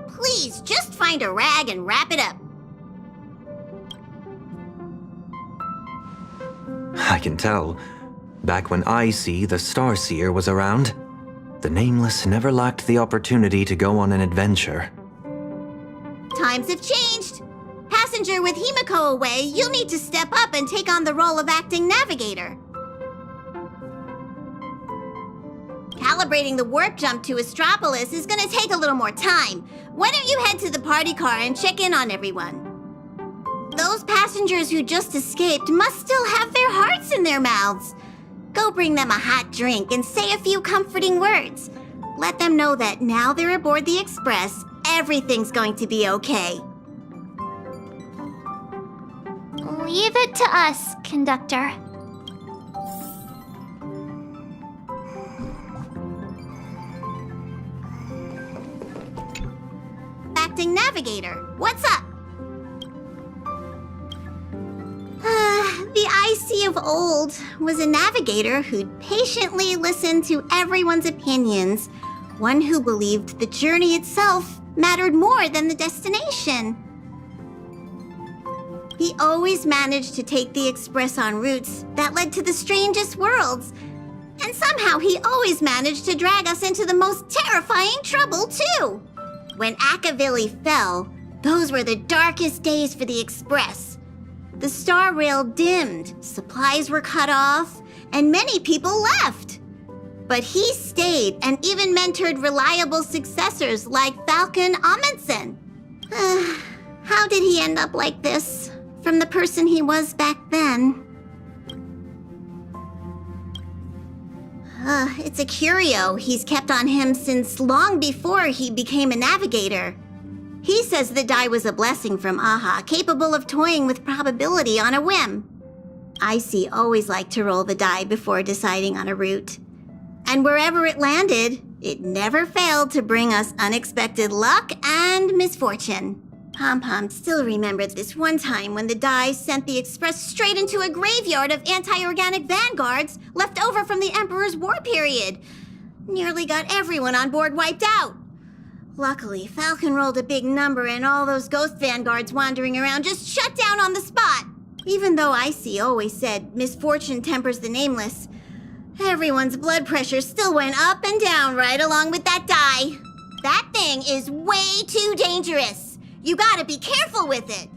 Please, just find a rag and wrap it up. I can tell. Back when IC, the Starseer, was around, the Nameless never lacked the opportunity to go on an adventure. Times have changed. Passenger with Himiko away, you'll need to step up and take on the role of acting navigator. Calibrating the warp jump to Astropolis is gonna take a little more time. Why don't you head to the party car and check in on everyone? Those passengers who just escaped must still have their hearts in their mouths. Go bring them a hot drink and say a few comforting words. Let them know that now they're aboard the Express, everything's going to be okay. Leave it to us, conductor. Acting navigator, what's up? The IC of old was a navigator who'd patiently listen to everyone's opinions, one who believed the journey itself mattered more than the destination. He always managed to take the Express on routes that led to the strangest worlds, and somehow he always managed to drag us into the most terrifying trouble, too. When Akavili fell, those were the darkest days for the Express. The star rail dimmed, supplies were cut off, and many people left. But he stayed and even mentored reliable successors like Falcon Amundsen. How did he end up like this? From the person he was back then. It's a curio he's kept on him since long before he became a navigator. He says the die was a blessing from Aha, capable of toying with probability on a whim. IC always liked to roll the die before deciding on a route. And wherever it landed, it never failed to bring us unexpected luck and misfortune. Pom-Pom still remembered this one time when the die sent the Express straight into a graveyard of anti-organic vanguards left over from the Emperor's war period. Nearly got everyone on board wiped out. Luckily, Falcon rolled a big number and all those ghost vanguards wandering around just shut down on the spot. Even though IC always said misfortune tempers the Nameless, everyone's blood pressure still went up and down right along with that die. That thing is way too dangerous. You gotta be careful with it.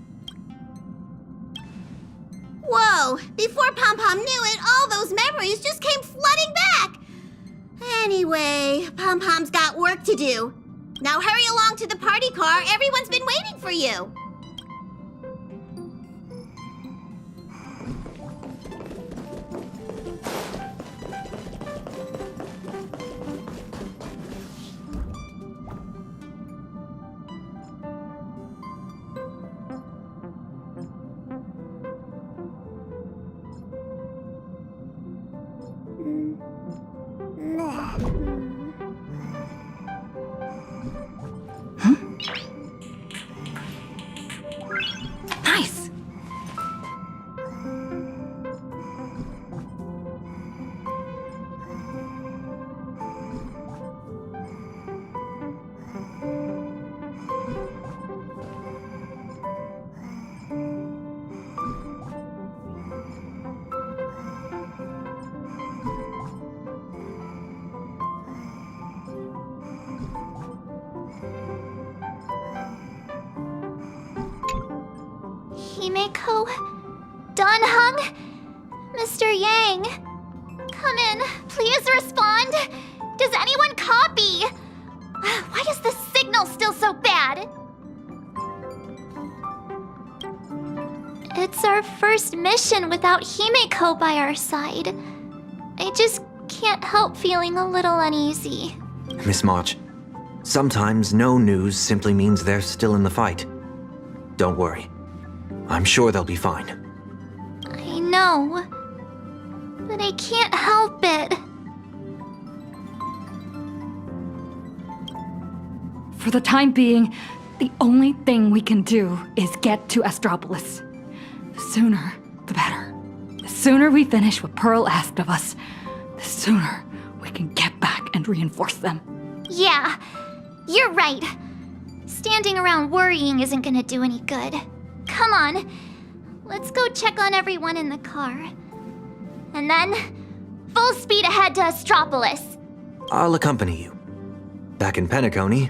Whoa, before Pom-Pom knew it, all those memories just came flooding back. Anyway, Pom-Pom's got work to do. Now hurry along to the party car. Everyone's been waiting for you. Himeko? Danhung? Mr. Yang? Come in. Please respond. Does anyone copy? Why is the signal still so bad? It's our first mission without Himeko by our side. I just can't help feeling a little uneasy. Miss March, sometimes no news simply means they're still in the fight. Don't worry. I'm sure they'll be fine. I know, but I can't help it. For the time being, the only thing we can do is get to Astropolis. The sooner, the better. The sooner we finish what Pearl asked of us, the sooner we can get back and reinforce them. Yeah, you're right. Standing around worrying isn't gonna do any good. Come on, let's go check on everyone in the car. And then, full speed ahead to Astropolis. I'll accompany you. Back in Penacony,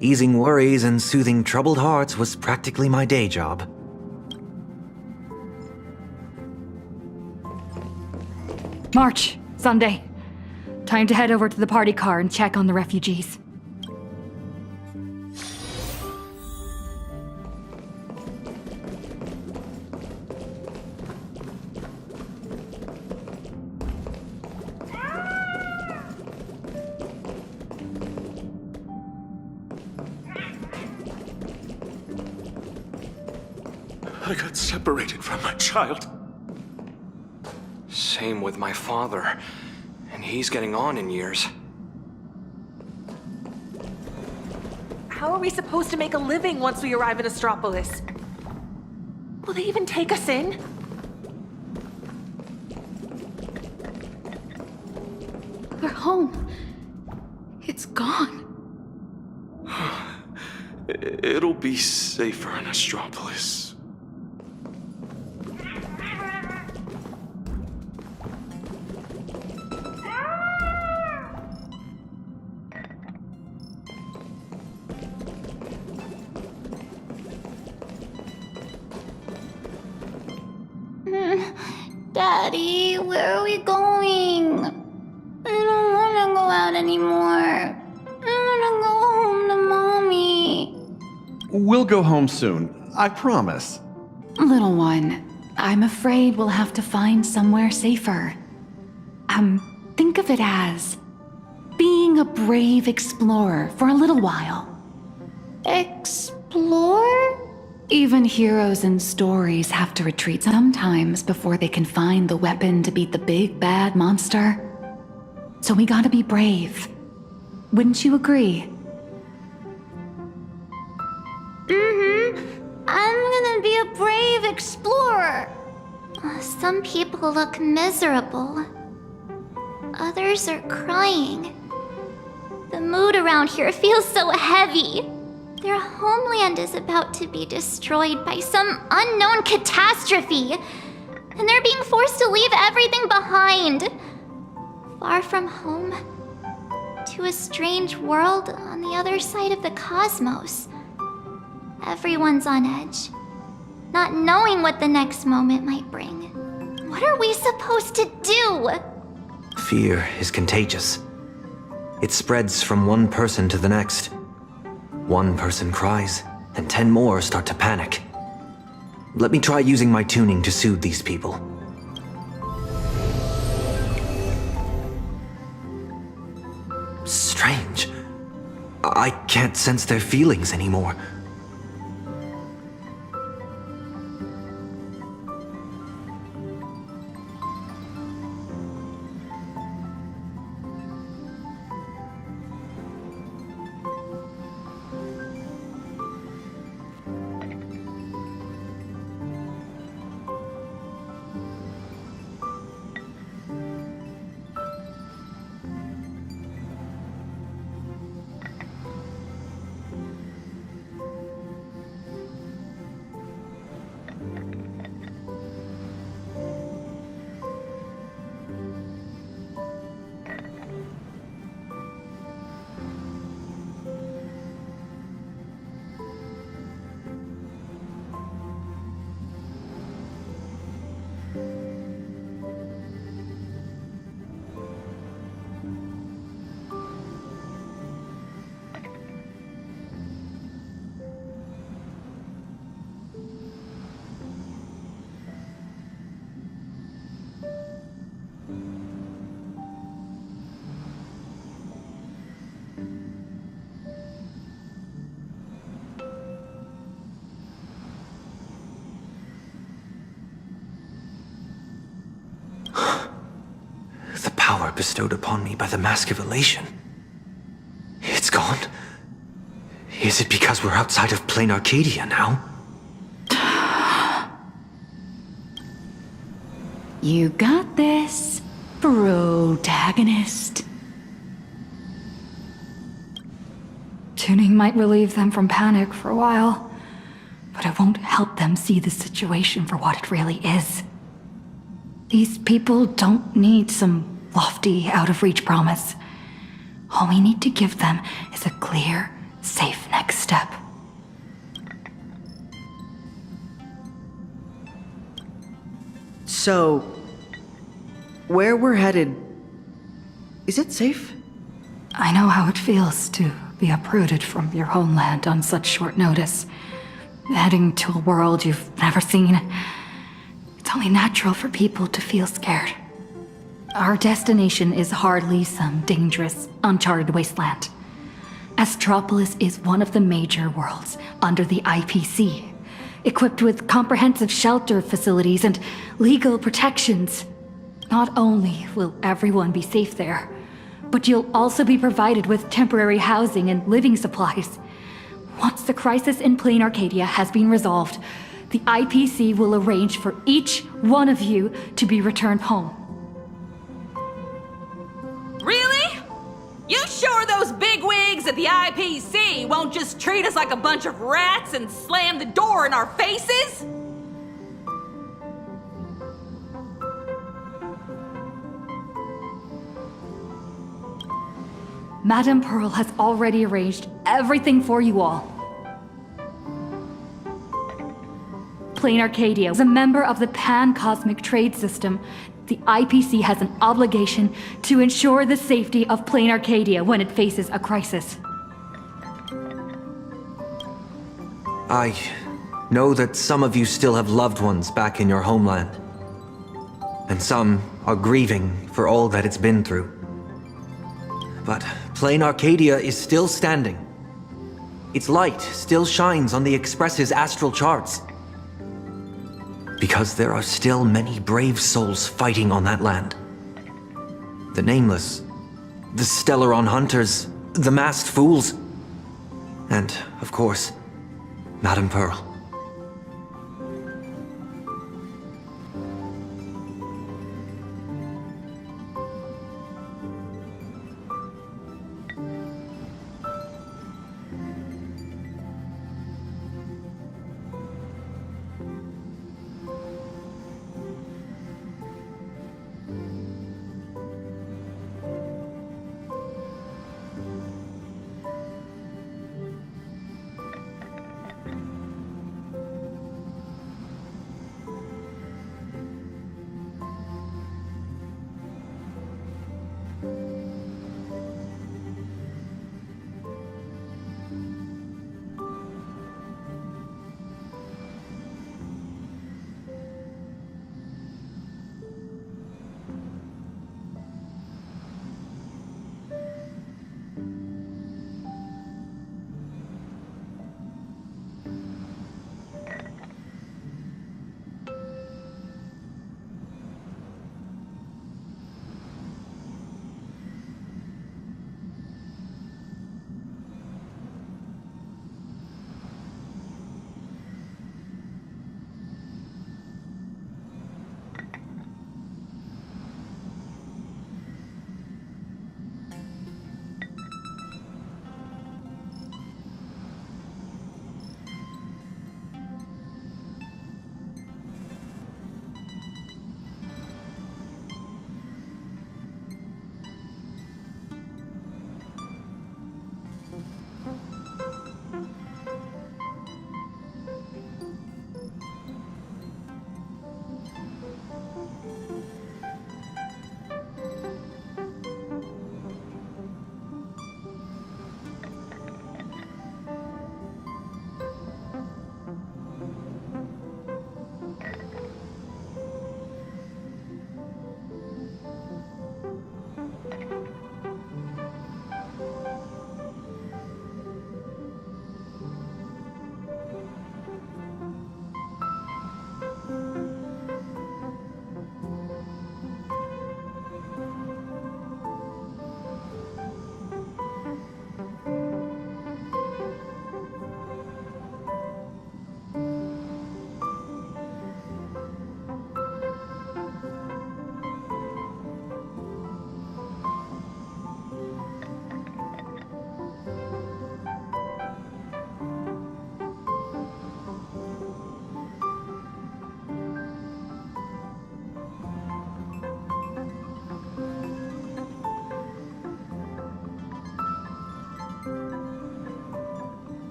easing worries and soothing troubled hearts was practically my day job. March, Sunday. Time to head over to the party car and check on the refugees. I got separated from my child. Same with my father. And he's getting on in years. How are we supposed to make a living once we arrive in Astropolis? Will they even take us in? We're home. It's gone. It'll be safer in Astropolis. Daddy, where are we going? I don't want to go out anymore. I want to go home to Mommy. We'll go home soon, I promise. Little one, I'm afraid we'll have to find somewhere safer. Think of it as being a brave explorer for a little while. Explore? Even heroes in stories have to retreat sometimes before they can find the weapon to beat the big bad monster. So we gotta be brave. Wouldn't you agree? I'm gonna be a brave explorer. Some people look miserable. Others are crying. The mood around here feels so heavy. Their homeland is about to be destroyed by some unknown catastrophe. And they're being forced to leave everything behind. Far from home, to a strange world on the other side of the cosmos. Everyone's on edge, not knowing what the next moment might bring. What are we supposed to do? Fear is contagious. It spreads from one person to the next. One person cries, and 10 more start to panic. Let me try using my tuning to soothe these people. Strange. I can't sense their feelings anymore. bestowed upon me by the Mask of Elation. It's gone. Is it because we're outside of Planarcadia now? You got this, protagonist. Tuning might relieve them from panic for a while, but it won't help them see the situation for what it really is. These people don't need some lofty, out-of-reach promise. All we need to give them is a clear, safe next step. So, where we're headed, is it safe? I know how it feels to be uprooted from your homeland on such short notice. Heading to a world you've never seen. It's only natural for people to feel scared. Our destination is hardly some dangerous, uncharted wasteland. Astropolis is one of the major worlds under the IPC, equipped with comprehensive shelter facilities and legal protections. Not only will everyone be safe there, but you'll also be provided with temporary housing and living supplies. Once the crisis in Planarcadia has been resolved, the IPC will arrange for each one of you to be returned home. Really? You sure those bigwigs at the IPC won't just treat us like a bunch of rats and slam the door in our faces? Madame Pearl has already arranged everything for you all. Planarcadia is a member of the Pan-Cosmic Trade System. The IPC has an obligation to ensure the safety of Planarcadia when it faces a crisis. I know that some of you still have loved ones back in your homeland. And some are grieving for all that it's been through. But Planarcadia is still standing. Its light still shines on the Express's astral charts. Because there are still many brave souls fighting on that land. The Nameless, the Stellaron Hunters, the Masked Fools, and, of course, Madame Pearl.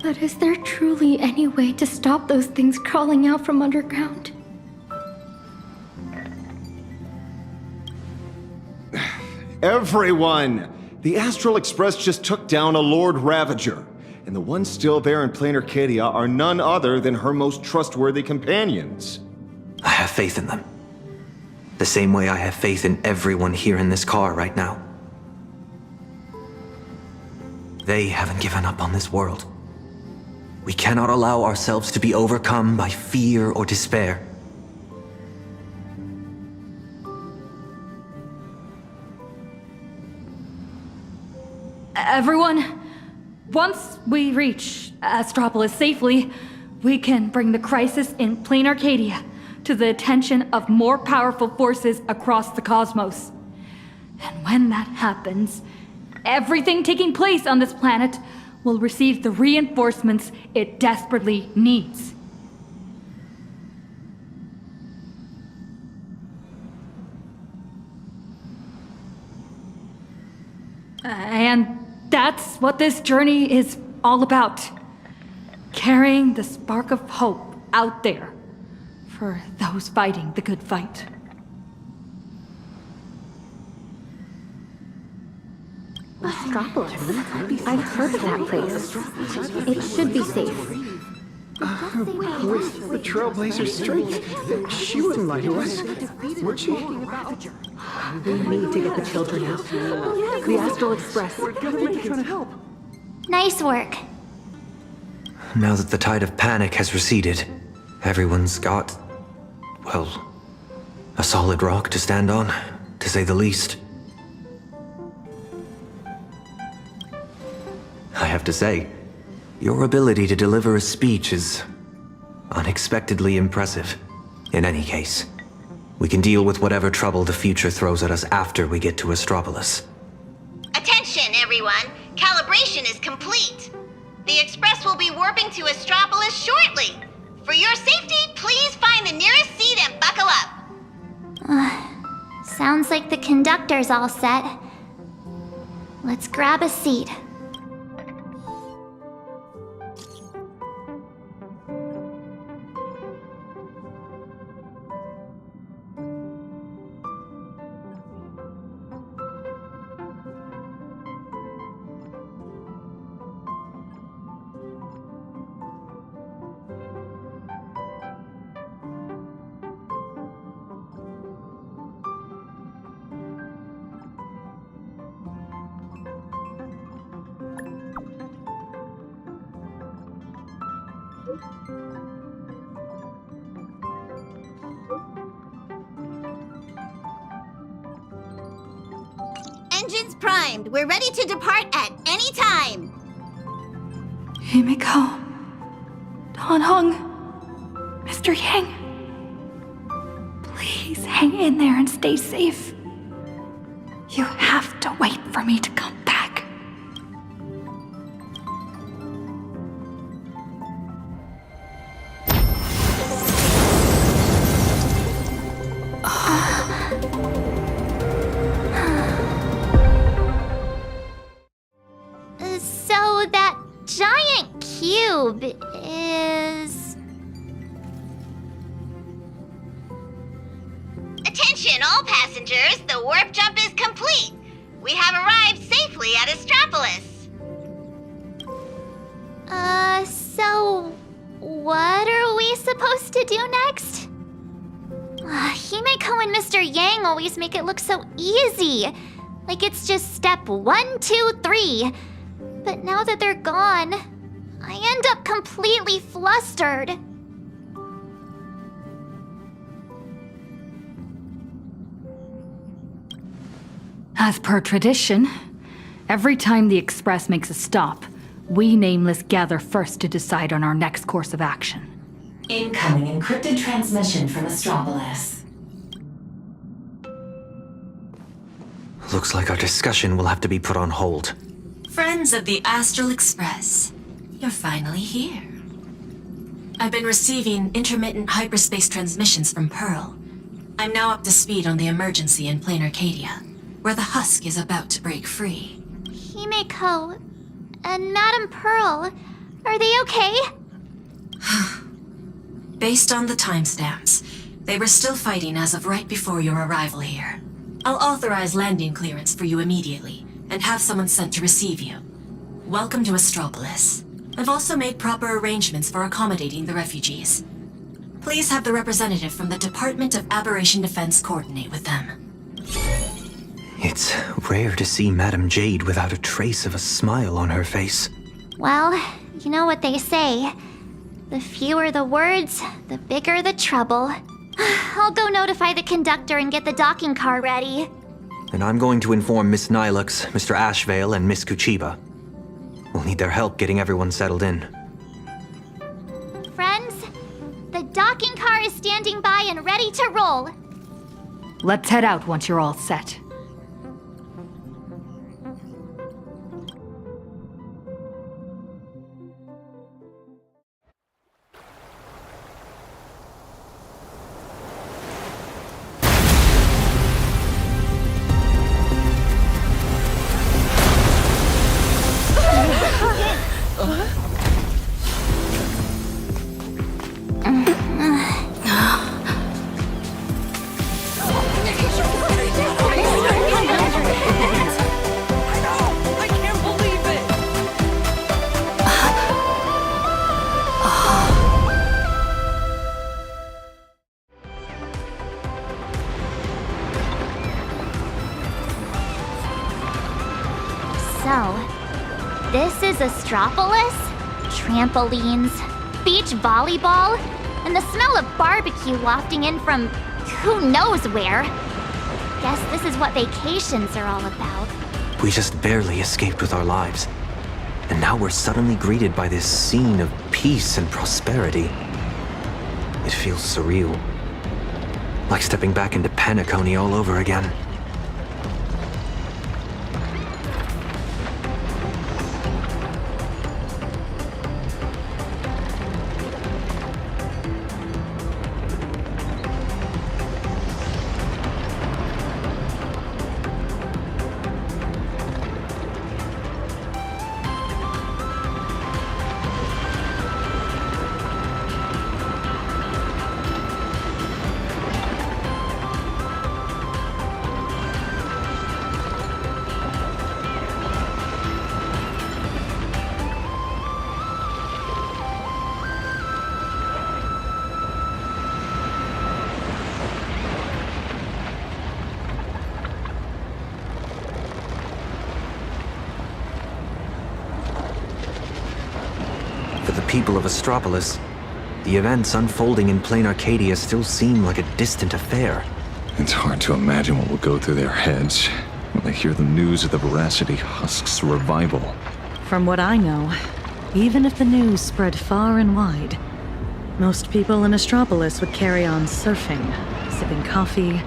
But is there truly any way to stop those things crawling out from underground? Everyone! The Astral Express just took down a Lord Ravager, and the ones still there in Planarcadia are none other than her most trustworthy companions. I have faith in them. The same way I have faith in everyone here in this car right now. They haven't given up on this world. We cannot allow ourselves to be overcome by fear or despair. Everyone, once we reach Astropolis safely, we can bring the crisis in Planarcadia to the attention of more powerful forces across the cosmos. And when that happens, everything taking place on this planet will receive the reinforcements it desperately needs. And that's what this journey is all about. Carrying the spark of hope out there for those fighting the good fight. Astropolis. I've heard of that place. It should be safe. With the Trailblazer's strength, she wouldn't lie to us, would she? We need to get the children out. The Astral Express. We're trying to help. Nice work. Now that the tide of panic has receded, everyone's got, well, a solid rock to stand on, to say the least. I have to say, your ability to deliver a speech is unexpectedly impressive. In any case, we can deal with whatever trouble the future throws at us after we get to Astropolis. Attention, everyone! Calibration is complete! The Express will be warping to Astropolis shortly! For your safety, please find the nearest seat and buckle up! Sounds like the conductor's all set. Let's grab a seat. Engines primed. We're ready to depart at any time. Himiko, Dan Heng, Mr. Yang. Please hang in there and stay safe. You have to wait for me to come back. So that giant cube is... Attention, all passengers, the warp jump is complete. We have arrived safely at Astropolis. So what are we supposed to do next? Himeko and Mr. Yang always make it look so easy. Like it's just step 1, 2, 3. But now that they're gone, I end up completely flustered. As per tradition, every time the Express makes a stop, we Nameless gather first to decide on our next course of action. Incoming encrypted transmission from Astropolis. Looks like our discussion will have to be put on hold. Friends of the Astral Express, you're finally here. I've been receiving intermittent hyperspace transmissions from Pearl. I'm now up to speed on the emergency in Planarcadia, where the husk is about to break free. Himeko and Madame Pearl, are Are they okay? Based on the timestamps, they were still fighting as of right before your arrival here. I'll authorize landing clearance for you immediately, and have someone sent to receive you. Welcome to Astropolis. I've also made proper arrangements for accommodating the refugees. Please have the representative from the Department of Aberration Defense coordinate with them. It's rare to see Madame Jade without a trace of a smile on her face. Well, you know what they say. The fewer the words, the bigger the trouble. I'll go notify the conductor and get the docking car ready. And I'm going to inform Miss Nilux, Mr. Ashvale, and Miss Kuchiba. We'll need their help getting everyone settled in. Friends, the docking car is standing by and ready to roll. Let's head out once you're all set. So, this is Astropolis? Trampolines, beach volleyball, and the smell of barbecue wafting in from who knows where. Guess this is what vacations are all about. We just barely escaped with our lives. And now we're suddenly greeted by this scene of peace and prosperity. It feels surreal. Like stepping back into Penacony all over again. People of Astropolis, the events unfolding in Planarcadia still seem like a distant affair. It's hard to imagine what will go through their heads when they hear the news of the Voracity Husk's revival. From what I know, even if the news spread far and wide, most people in Astropolis would carry on surfing, sipping coffee,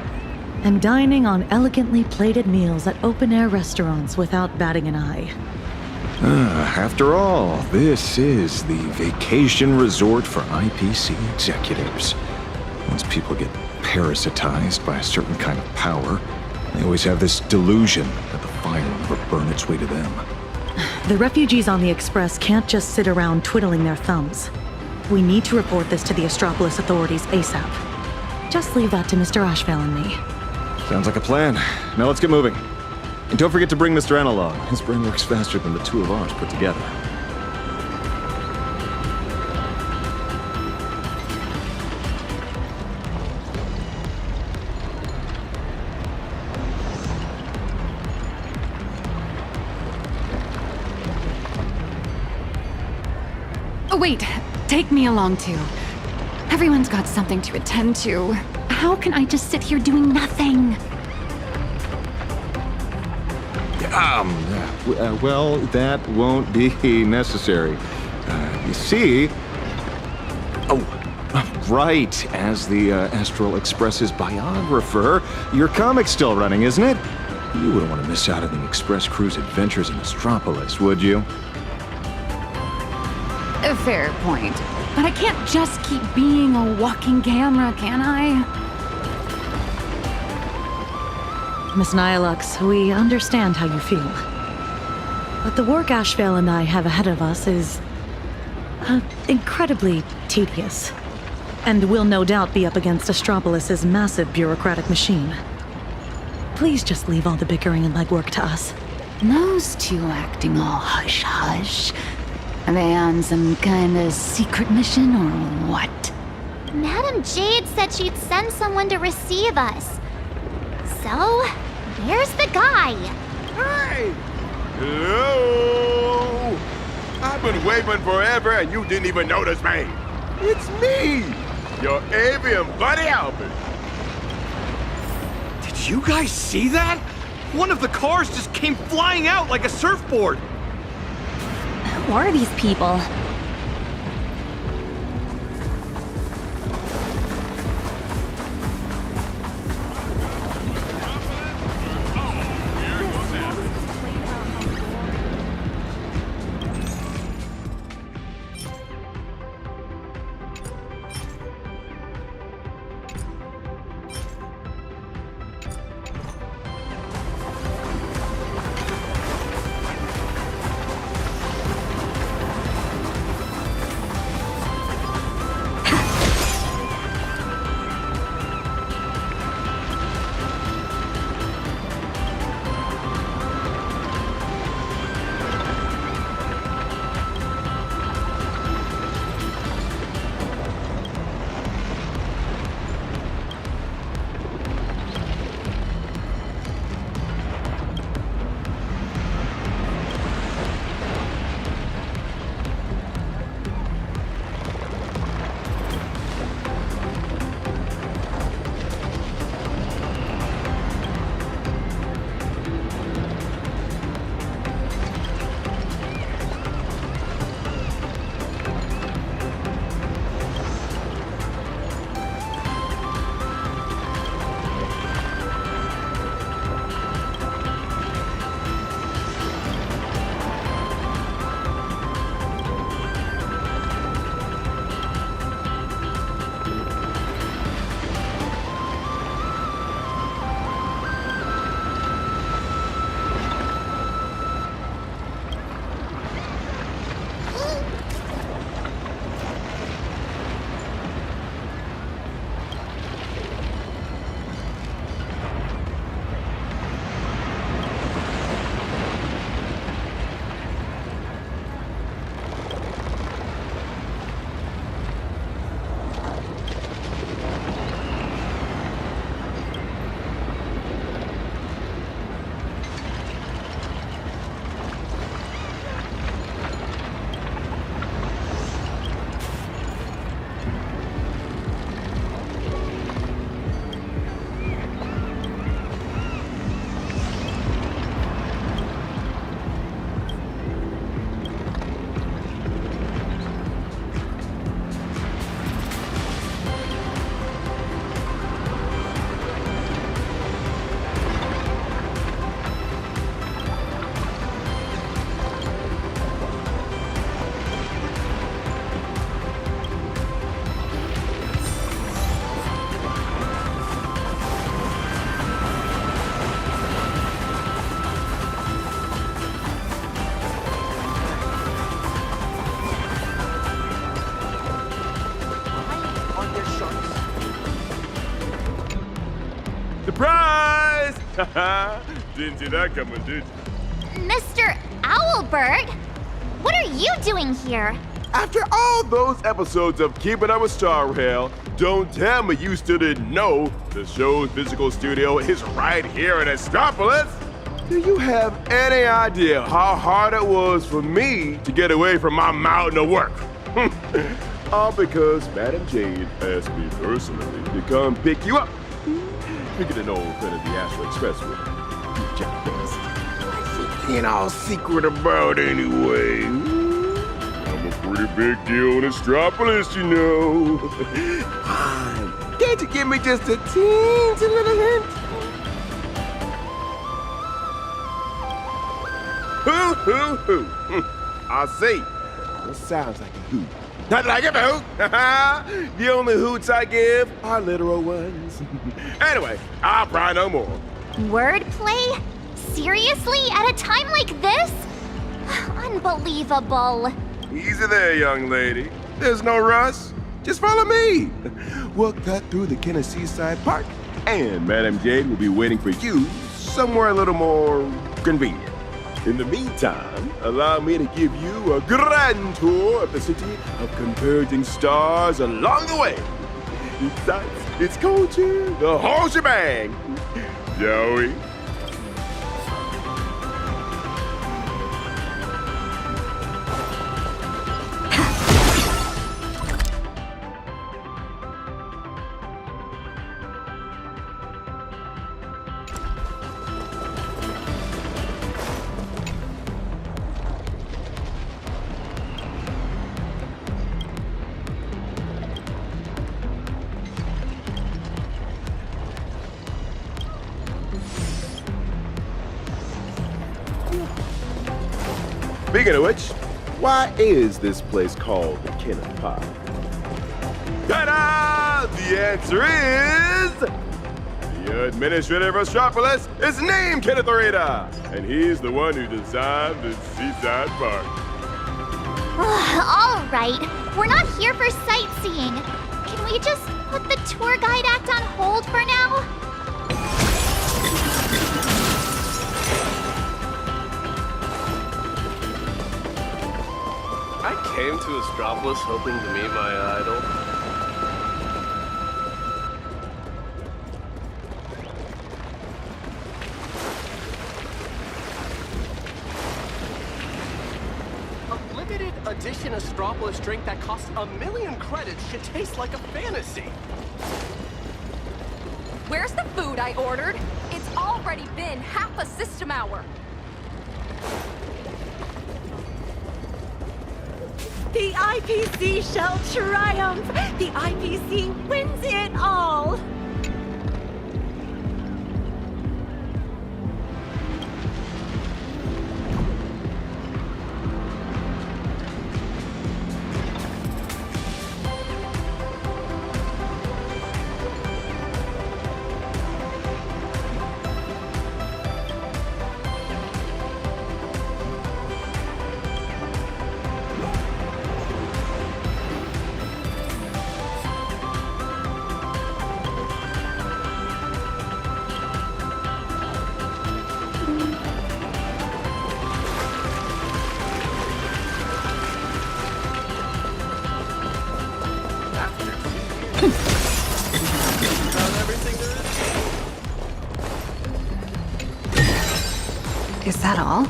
and dining on elegantly plated meals at open-air restaurants without batting an eye. After all, this is the vacation resort for IPC executives. Once people get parasitized by a certain kind of power, they always have this delusion that the fire will never burn its way to them. The refugees on the Express can't just sit around twiddling their thumbs. We need to report this to the Astropolis authorities ASAP. Just leave that to Mr. Ashvale and me. Sounds like a plan. Now let's get moving. And don't forget to bring Mr. N along. His brain works faster than the two of ours put together. Oh, wait. Take me along, too. Everyone's got something to attend to. How can I just sit here doing nothing? Well, that won't be necessary. You see... Oh, right. As the Astral Express's biographer, your comic's still running, isn't it? You wouldn't want to miss out on the Express crew's adventures in Astropolis, would you? A fair point. But I can't just keep being a walking camera, can I? Miss Nilux, we understand how you feel. But the work Ashvale and I have ahead of us is Incredibly tedious. And will no doubt be up against Astropolis' massive bureaucratic machine. Please just leave all the bickering and legwork to us. Those two acting all hush-hush. Are they on some kind of secret mission or what? Madam Jade said she'd send someone to receive us. So, where's the guy? Hey! Hello! I've been waving forever and you didn't even notice me. It's me, your avian buddy Albert. Did you guys see that? One of the cars just came flying out like a surfboard. Who are these people? Surprise! Didn't see that coming, did you? Mr. Owlbird? What are you doing here? After all those episodes of Keeping Up with Star Rail, don't tell me you still didn't know the show's physical studio is right here in Astropolis. Do you have any idea how hard it was for me to get away from my mountain of work? All because Madam Jade asked me personally to come pick you up. Figured an old friend of the Astro Express would do job best. What's it ain't all secret about anyway? I'm a pretty big deal in Astropolis, you know. Can't you give me just a teensy little hint? Hoo. I see. That sounds like a hoot. Not like a hoot. The only hoots I give are literal ones. Anyway, I'll pry no more. Wordplay? Seriously? At a time like this? Unbelievable. Easy there, young lady. There's no rush. Just follow me. We'll cut through the Kenna Seaside Park, and Madame Jade will be waiting for you somewhere a little more convenient. In the meantime, allow me to give you a grand tour of the city of converging stars along the way. Its sights, its culture, the whole shebang. Shall we? Speaking of which, why is this place called the Kenna Park? Ta-da! The answer is... The administrator of Astropolis is named Kenneth Arita, and he's the one who designed the Seaside Park. All right, we're not here for sightseeing. Can we just put the tour guide act on hold for now? I came to Astropolis hoping to meet my idol. A limited edition Astropolis drink that costs 1,000,000 credits should taste like a fantasy. Where's the food I ordered? It's already been half a system hour. The IPC shall triumph! The IPC wins it all! Is that all?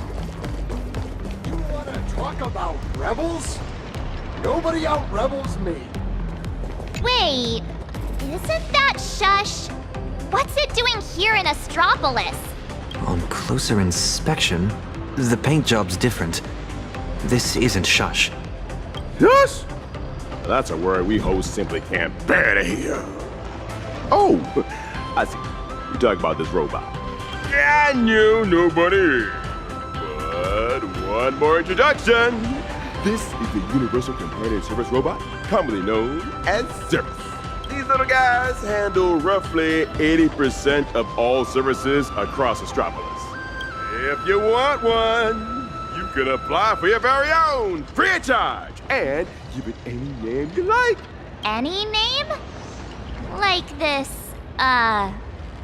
You wanna talk about rebels? Nobody out-rebels me. Wait, isn't that Shush? What's it doing here in Astropolis? On closer inspection, the paint job's different. This isn't Shush. Shush? That's a word we hosts simply can't bear to hear. Oh, I see. You're talking about this robot. Yeah, I knew nobody. But one more introduction. This is the Universal Companion Service Robot, commonly known as Service. These little guys handle roughly 80% of all services across Astropolis. If you want one, you can apply for your very own, free of charge, and give it any name you like. Any name? Like this,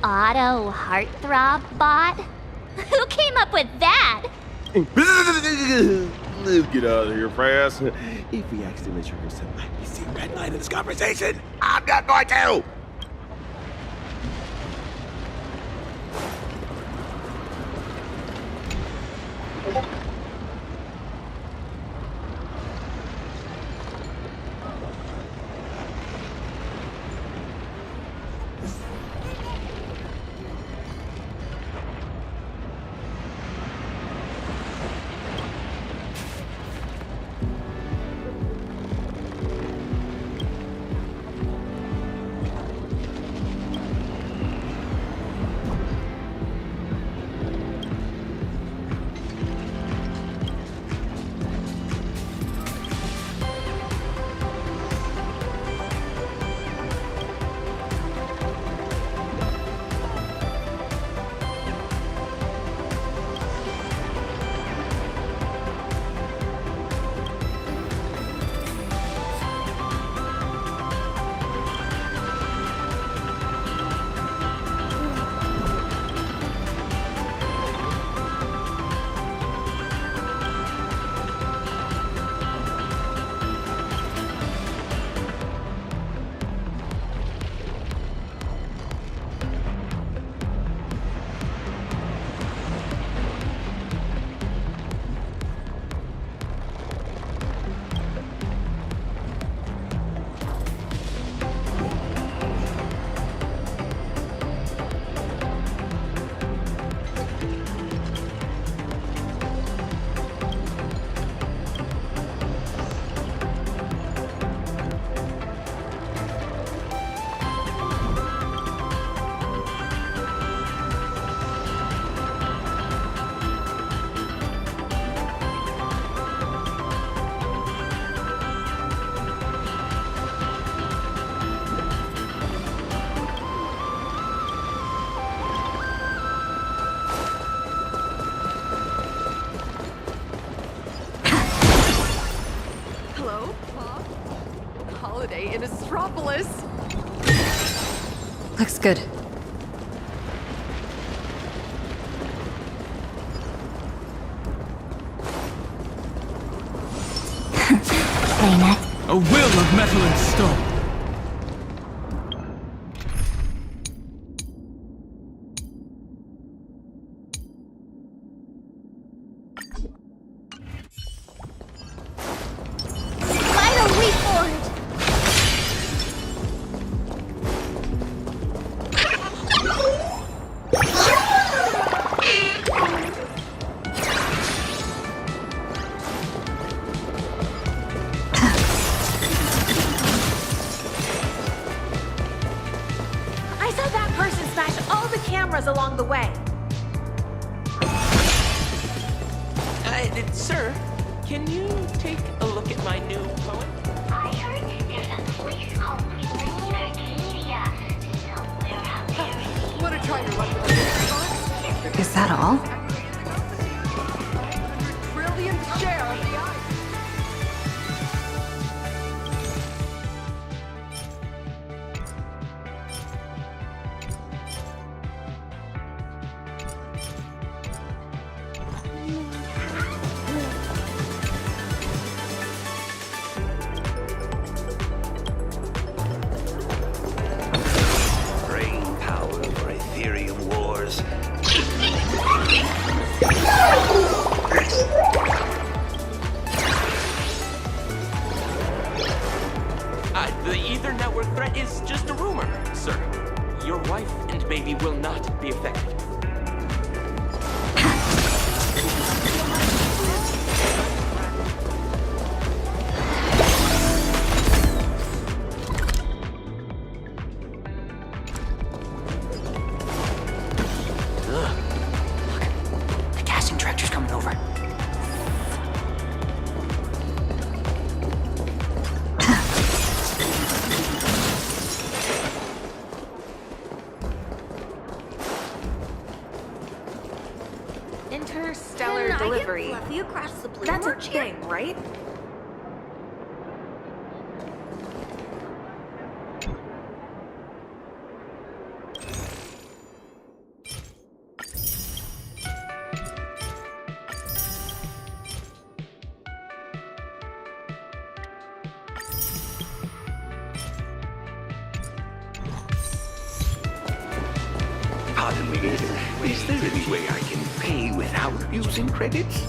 auto heartthrob bot? Who came up with that? Let's get out of here fast. If we accidentally trigger some IPC red light in this conversation, I'm not going to! holiday in Astropolis. Looks good. Planet. A will of metal and stone. Along the way. Sir, can you take a look at my new poem? I heard there's a place called Planarcadia somewhere out there. Want to try your luck with a Is that all? trillionth share of the ice. The Ether Network threat is just a rumor, sir. Your wife and baby will not be affected. The casting director's coming over. Interstellar delivery. Across the blue That's a march here? thing, right? Pardon me, is there any way I can pay without using credits?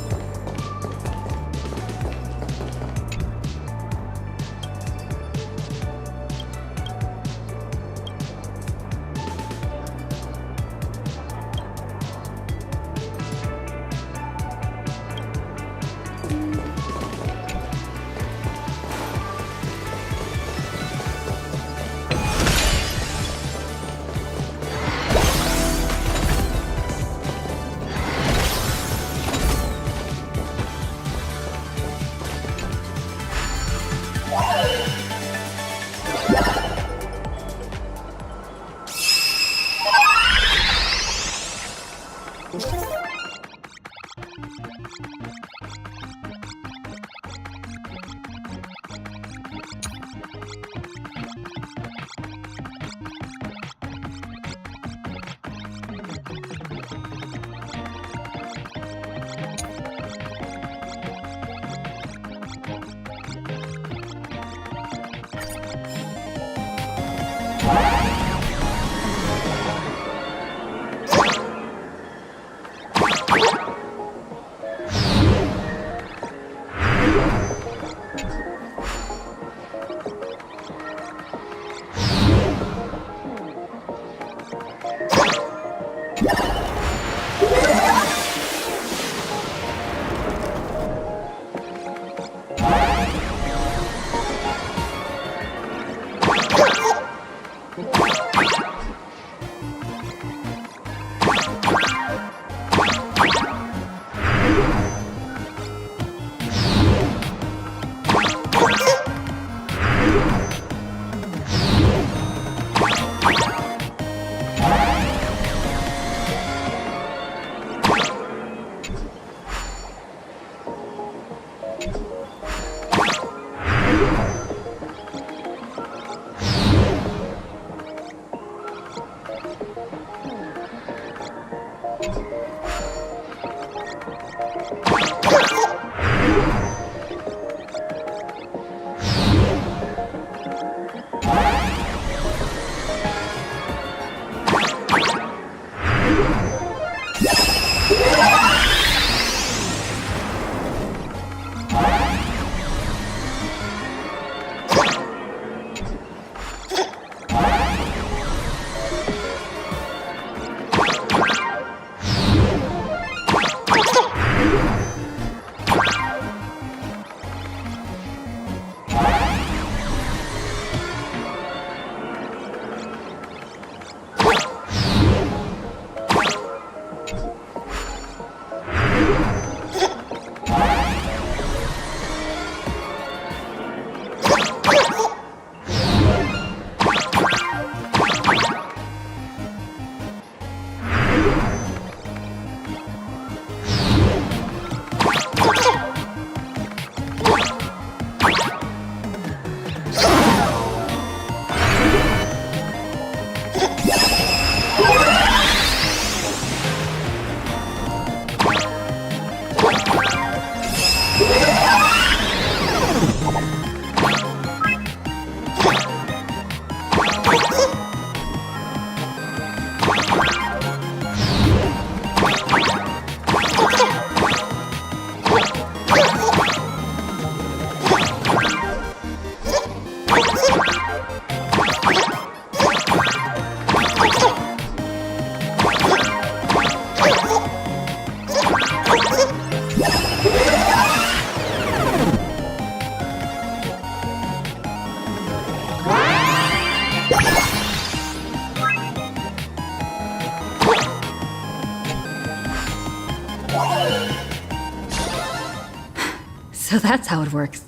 So that's how it works.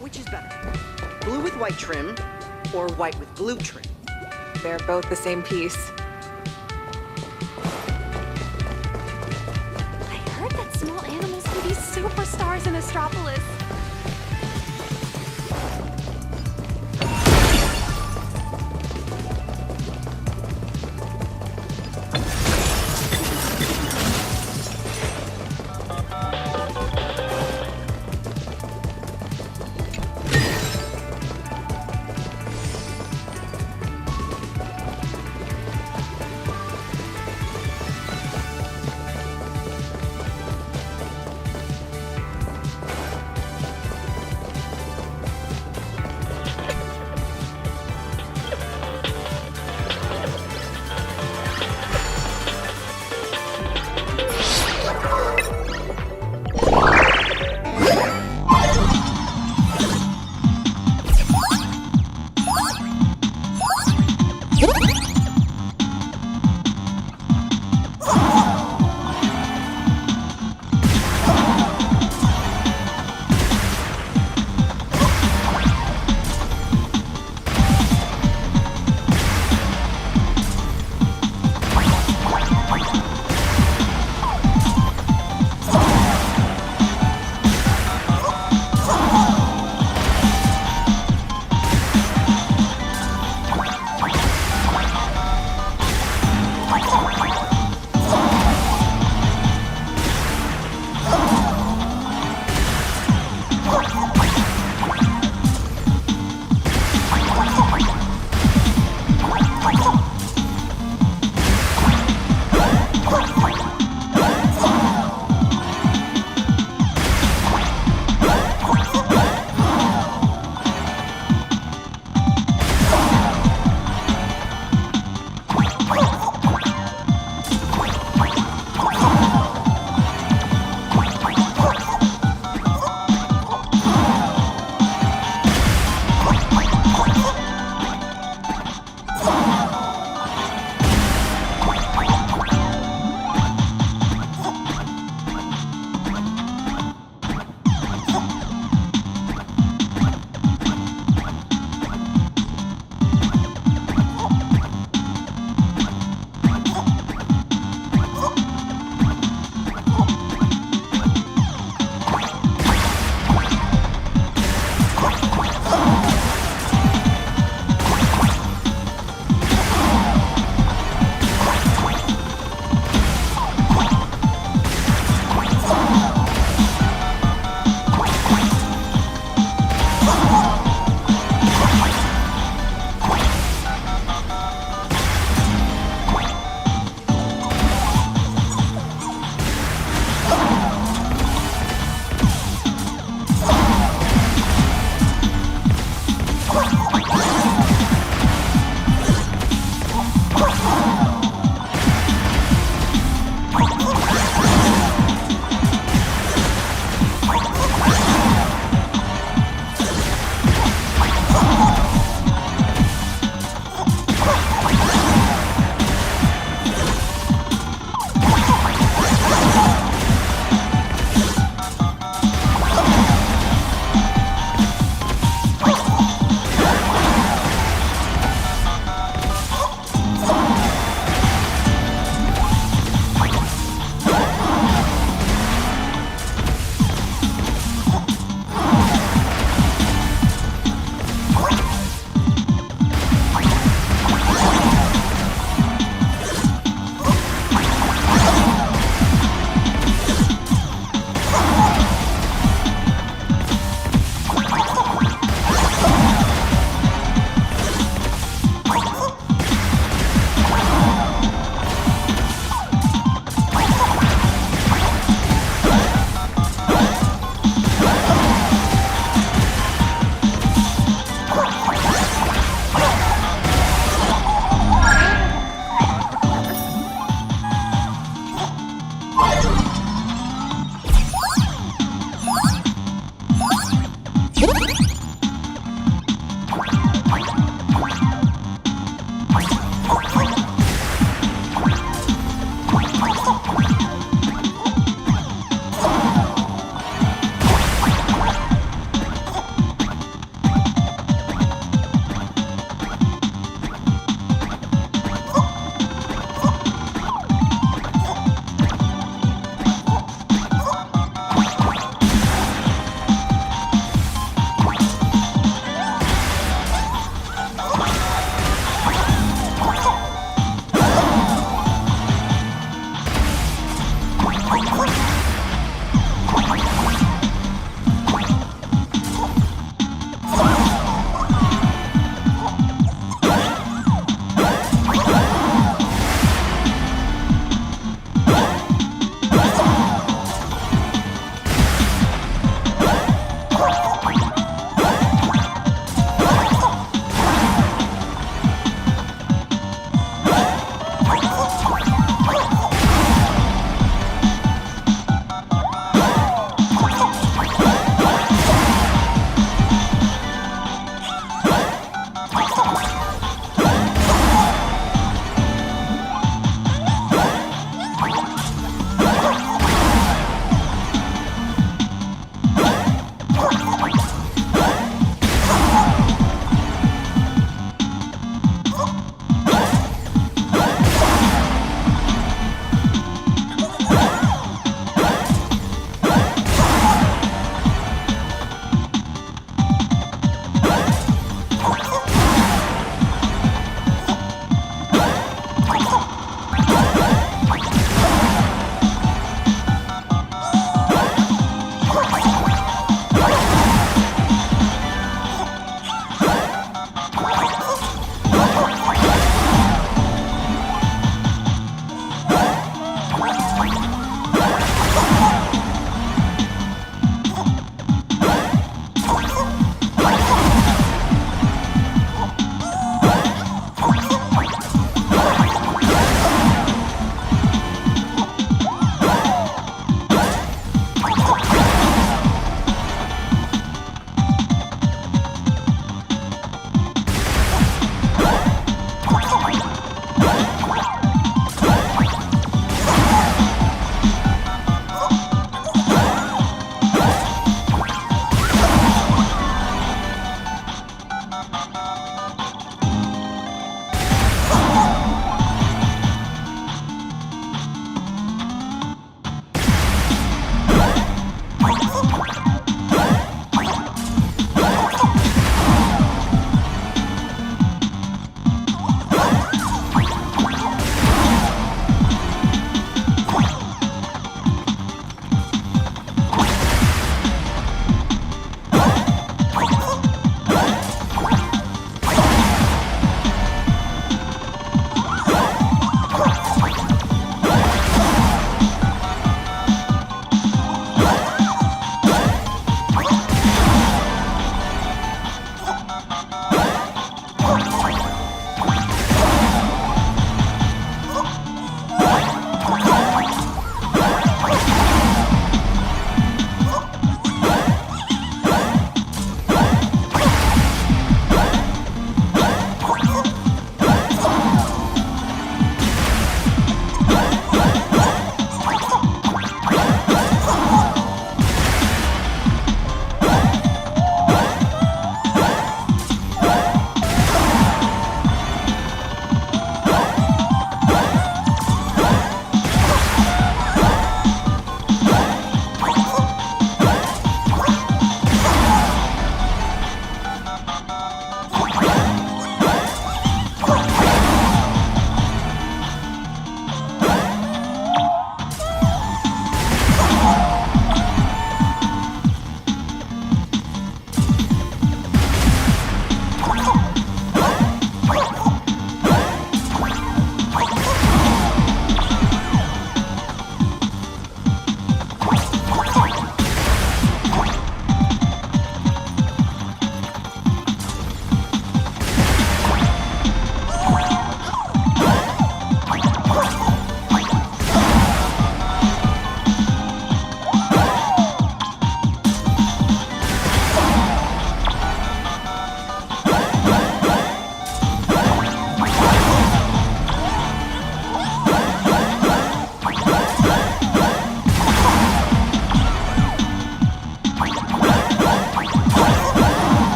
Which is better? Blue with white trim, or white with blue trim? They're both the same piece. I heard that small animals can be superstars in Astropolis.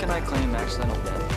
can I claim accidental death?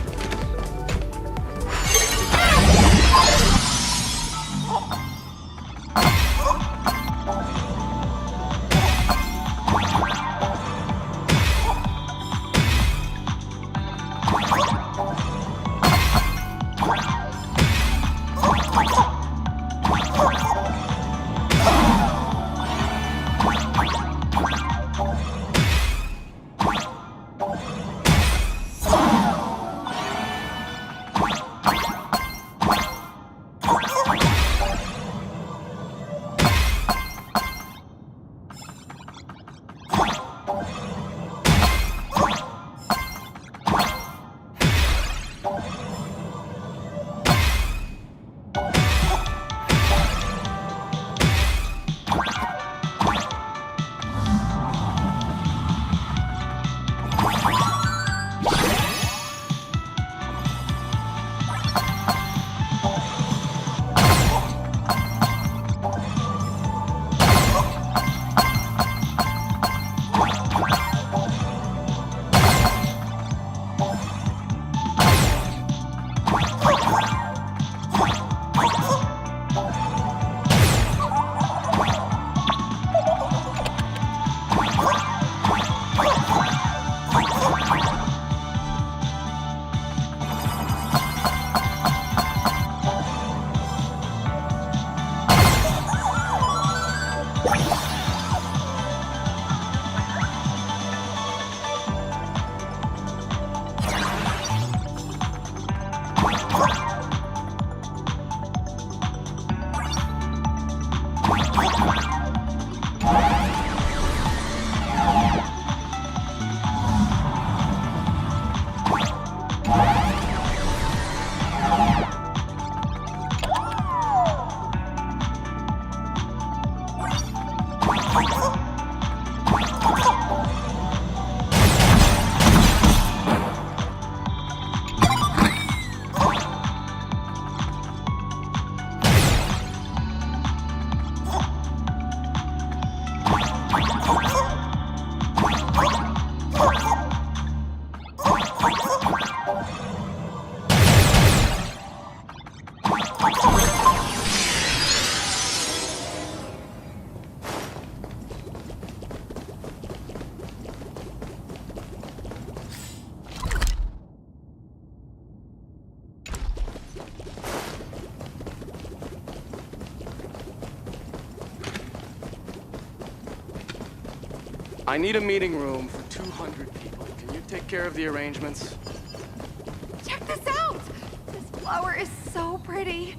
I need a meeting room for 200 people. Can you take care of the arrangements? Check this out! This flower is so pretty.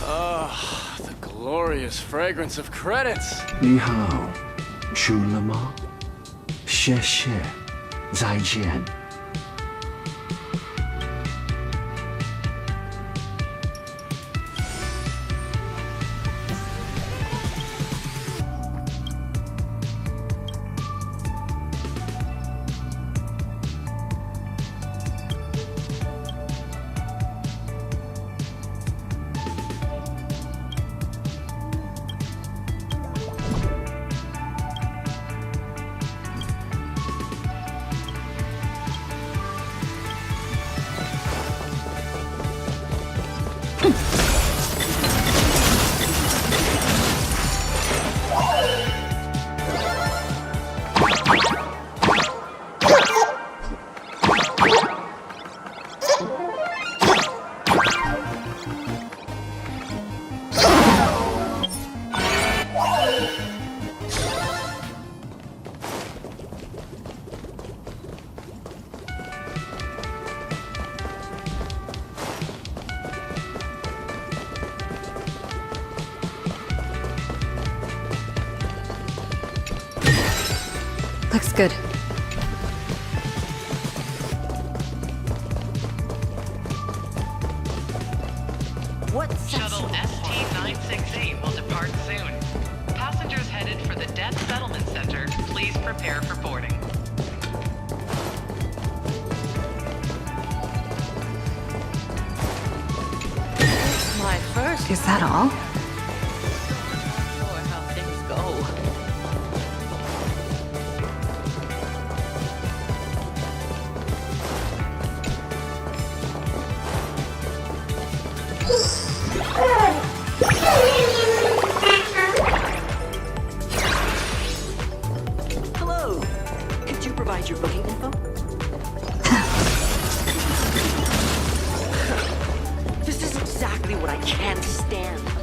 Ah, the glorious fragrance of credits. 你好，吃了吗？谢谢，再见。Looks good. Shuttle ST-968 will depart soon. Passengers headed for the Death Settlement Center, please prepare for boarding. It's my first. Is that all? Sure how things go. can't stand.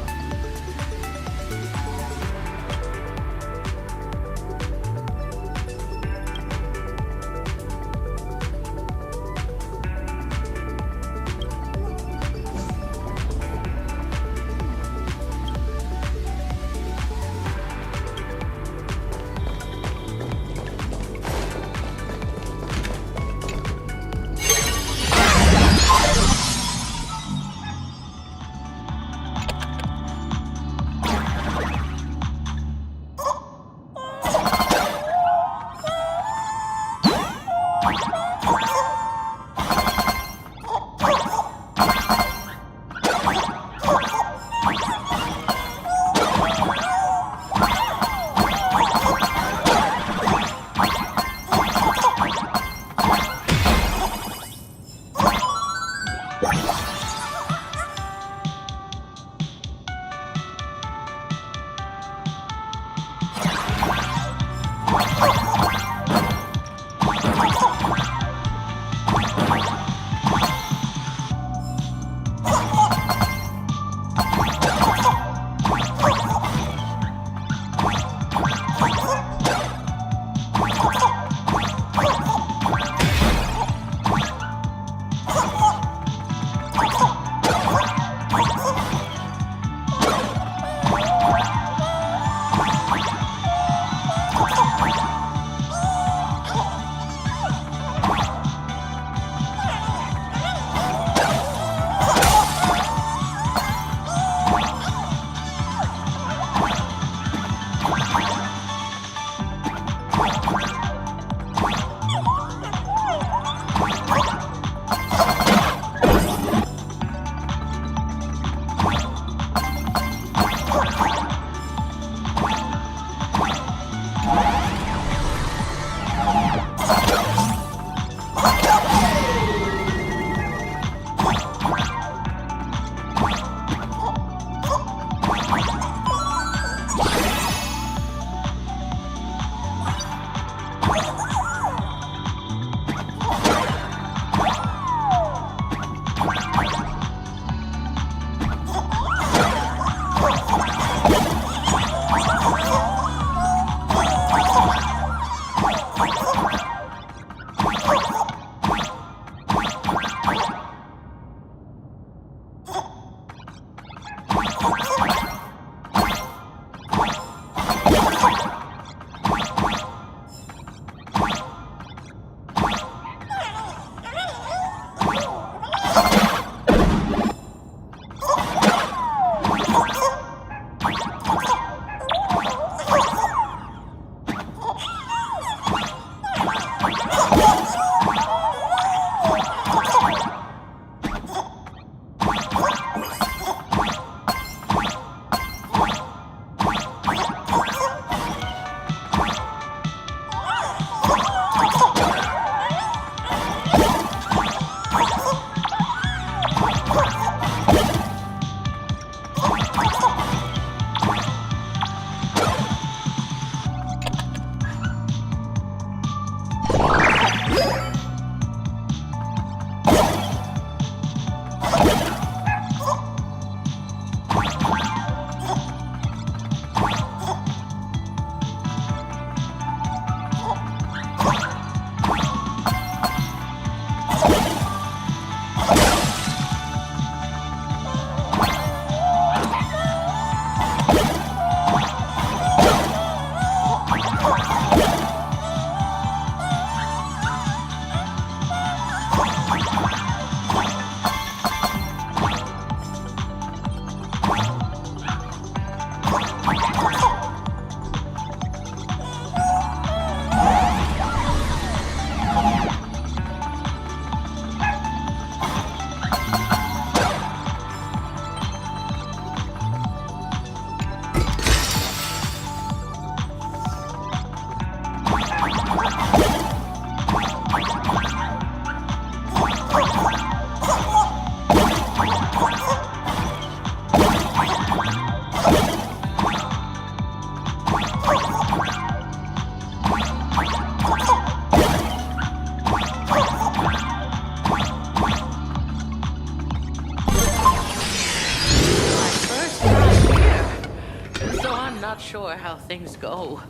not sure how things go.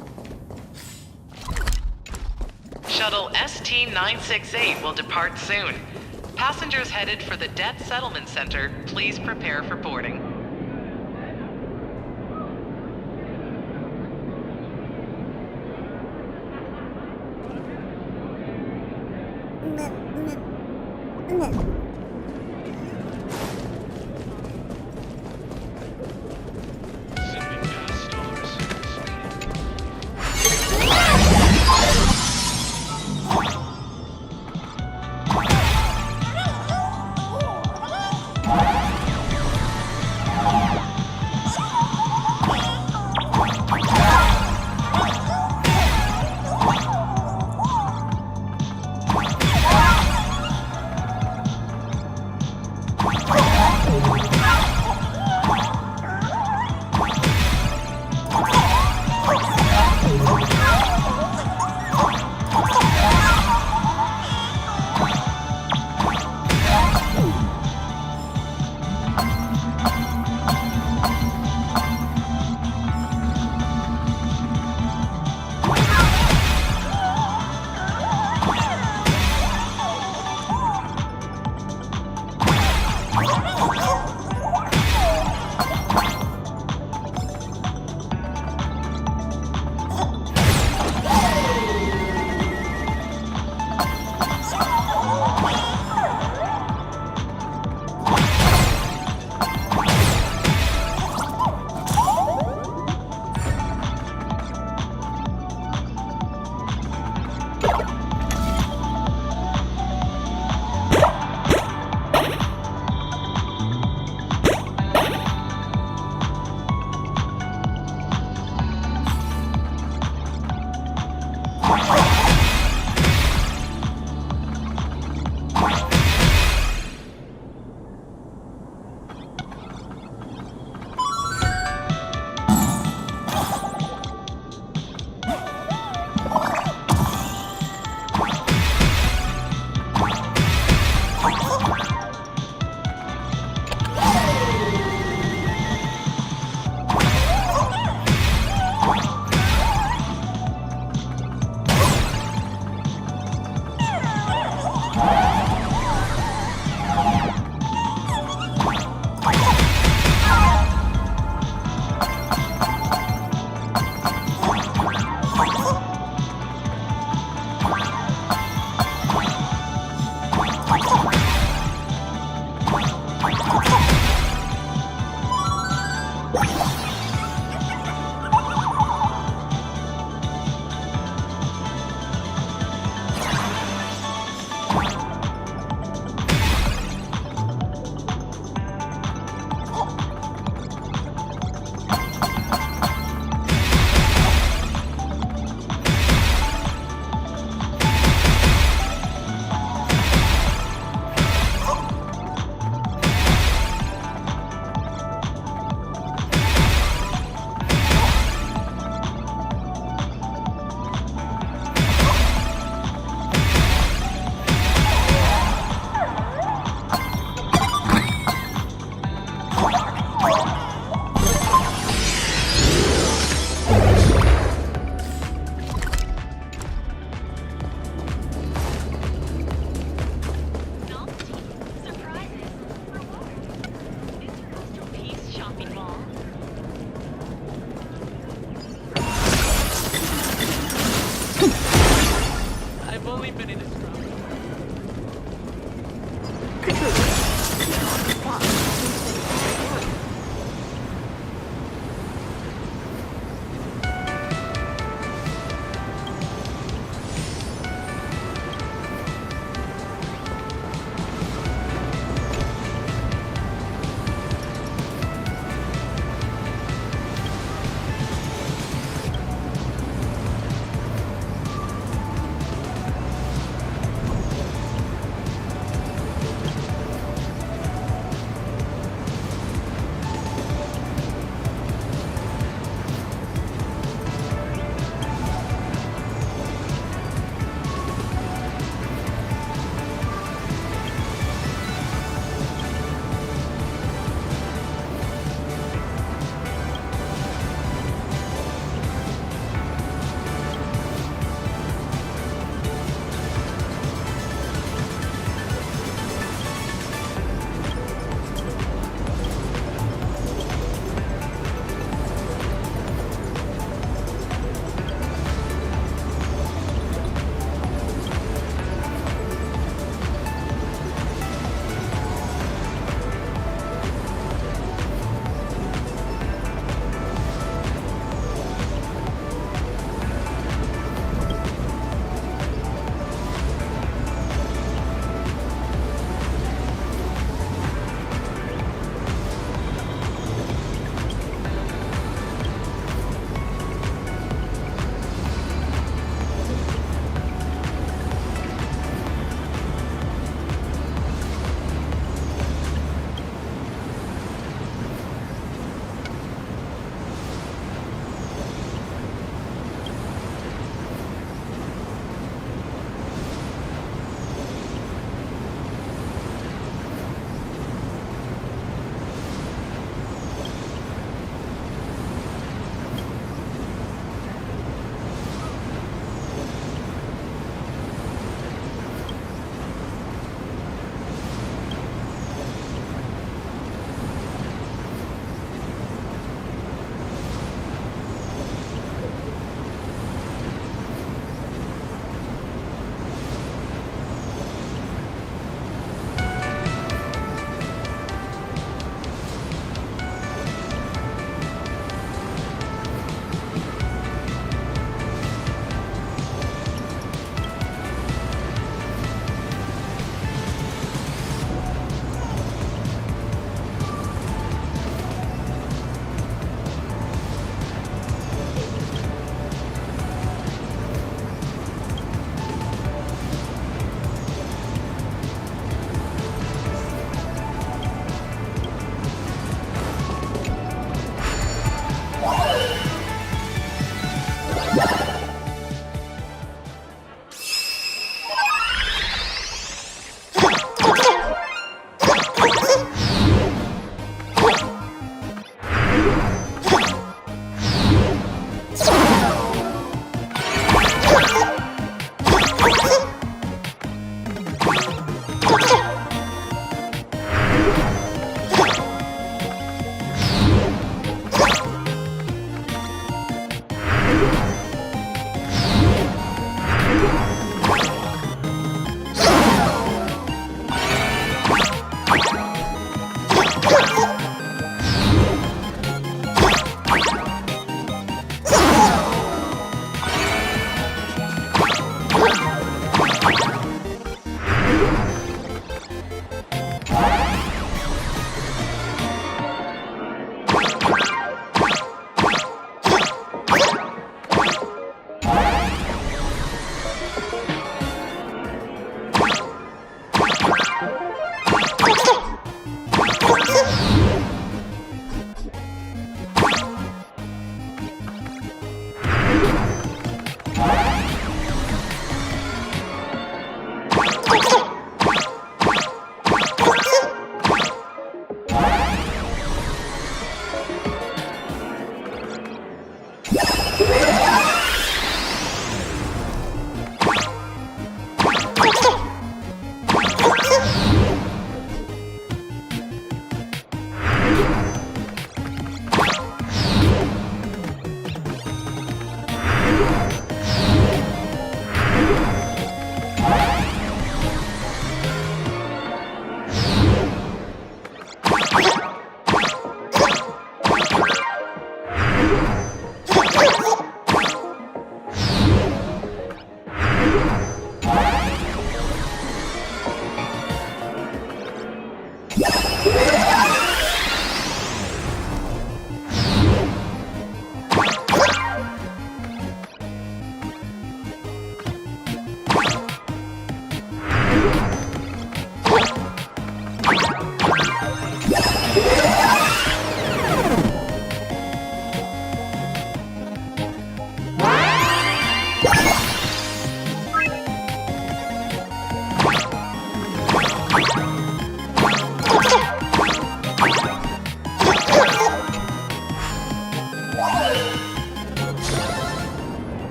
Shuttle ST-968 will depart soon. Passengers headed for the Death Settlement Center, please prepare for boarding.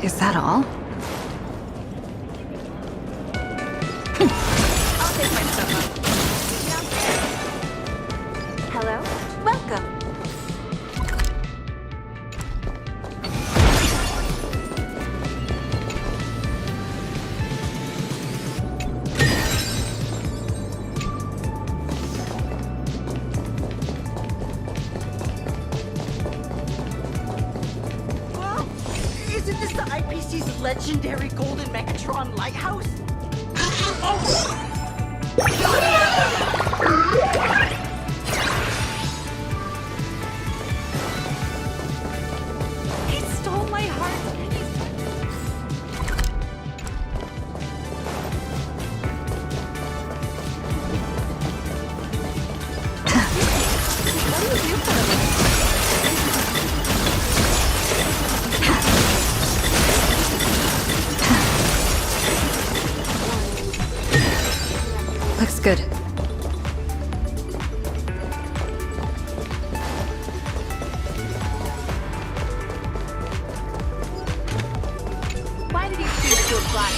Is that all? Hello? Welcome. Whoa! Isn't this the IPC's legendary Golden Megatron lighthouse? He stole my heart. Looks good. Why did he choose to apply?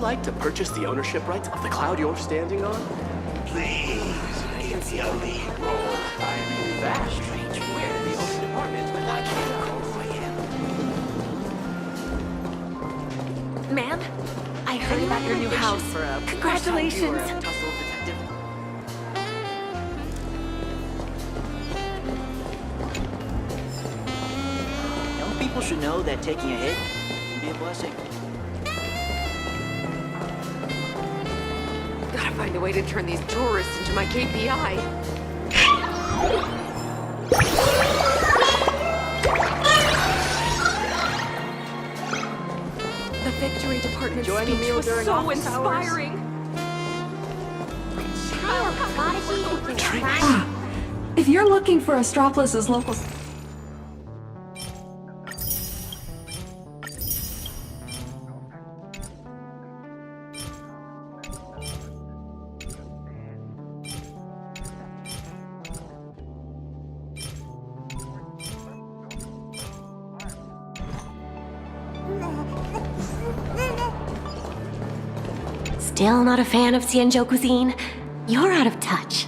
like to purchase the ownership rights of the cloud you're standing on? Please, give me a lead role. That's strange. We're the only department, but I can't recall who I am. Ma'am, I heard about your new house. Congratulations. Tussle detective. Young people should know that taking a hit can be a blessing. Gotta find a way to turn these tourists into my KPI. The victory department speech was so inspiring. If you're looking for Astropolis' local... Still not a fan of Xianzhou cuisine? You're out of touch.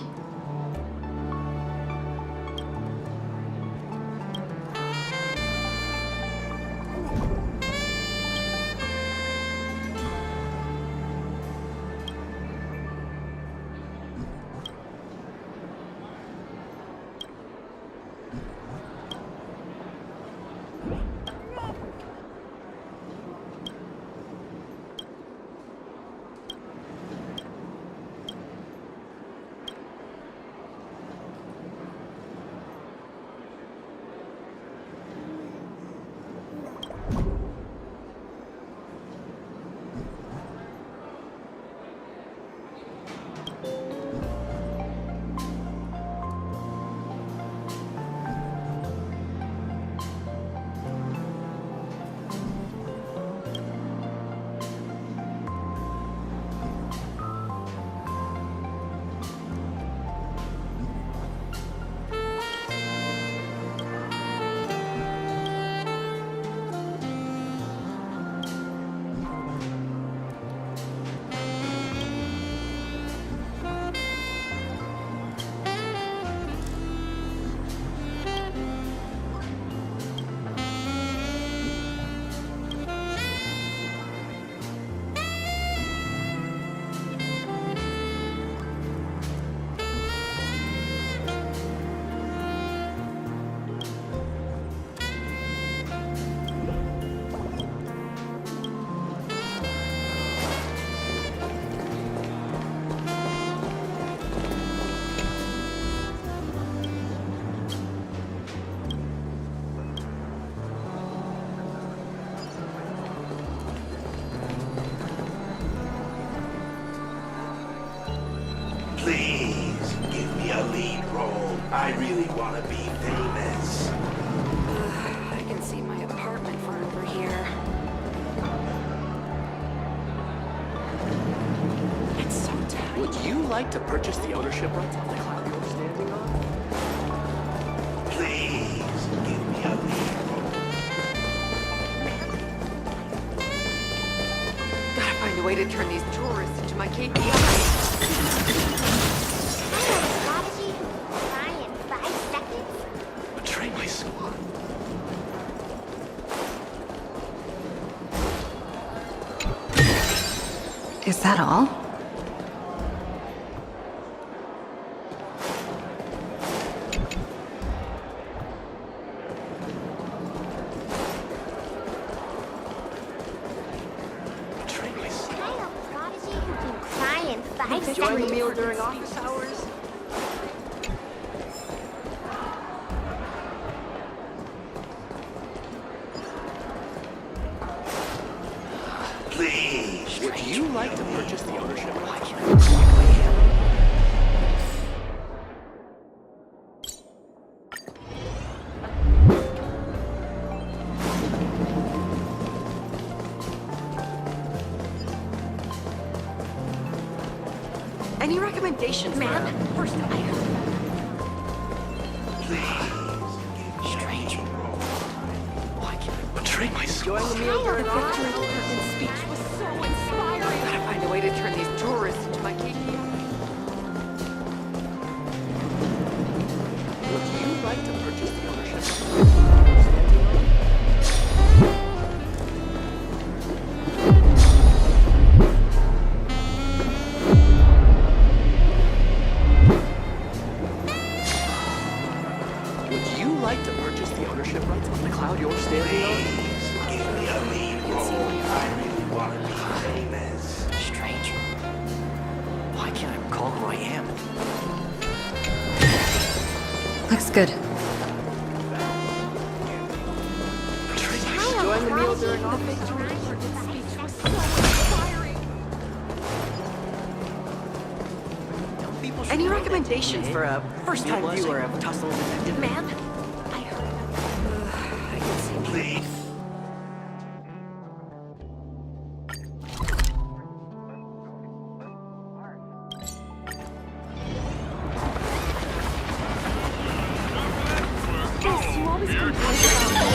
Please, give me a lead role. I really want to be famous. I can see my apartment from over here. It's so tight. Would you like to purchase the ownership rights of the cloud you're standing on? Please, give me a lead role. Gotta find a way to turn these tourists into my KPI. Betray my squad. Is that all? Enjoying the meal during office hours? Please. Would you like to purchase the ownership rights? Any recommendations, ma'am? First, I heard. Strange. Why can't I betray my squad? Enjoying the meal during office hours? The victory department speech was so inspiring. way to turn these tourists into my cake. Would you like to purchase the ownership? Would you like to purchase the ownership rights on the cloud you're standing on? Give me a lead role. I really want to be famous. Stranger. Why can't I recall who I am? Looks good. Join the meal during office. Any recommendations for a first-time viewer of Tussle Detective? Ma'am? Please. Yes, you always complain about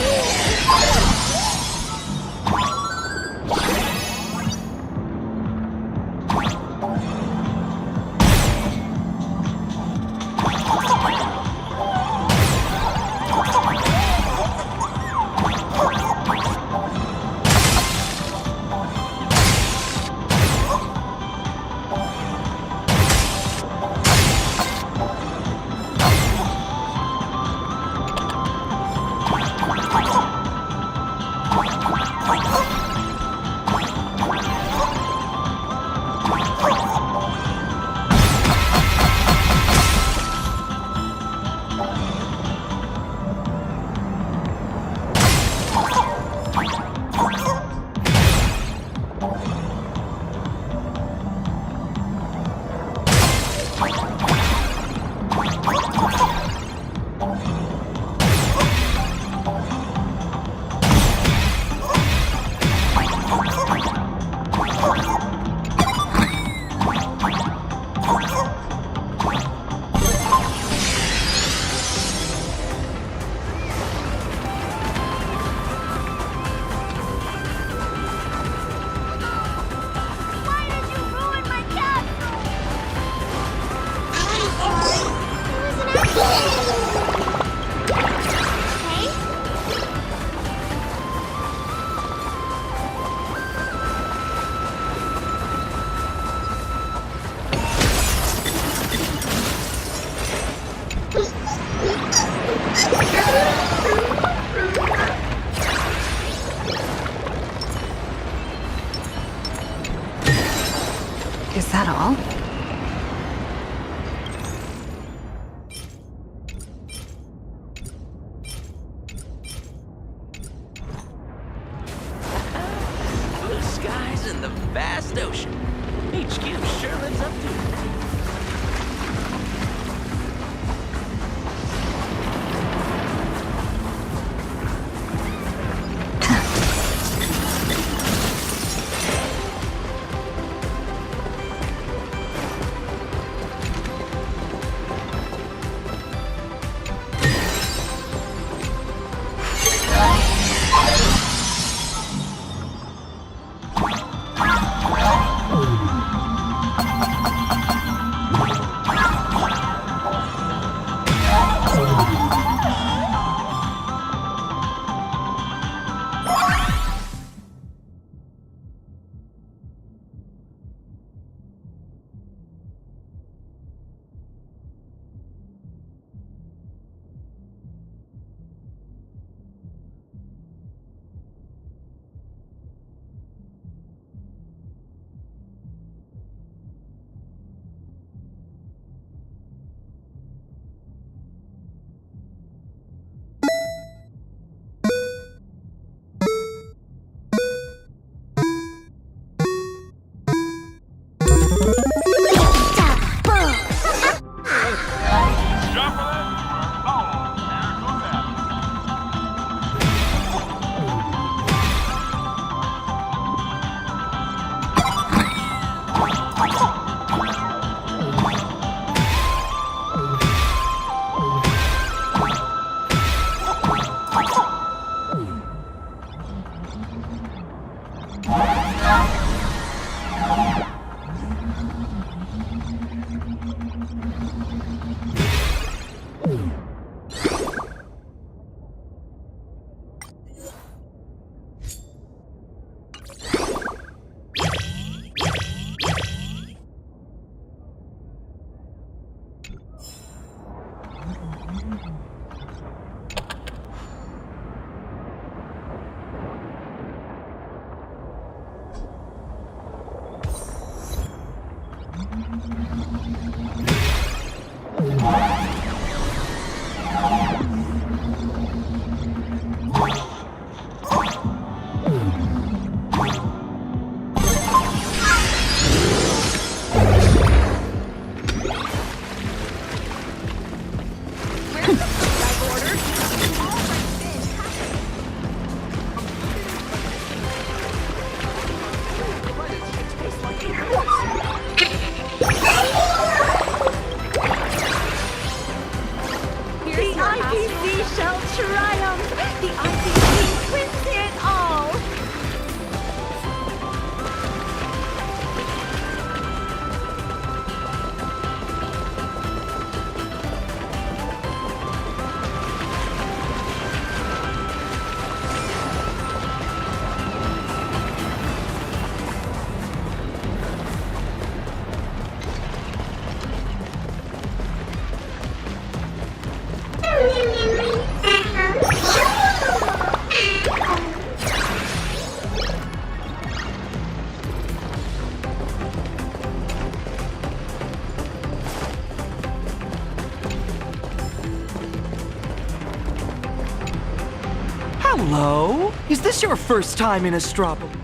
Hello? Is this your first time in Astropolis?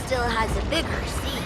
Still has a bigger seat.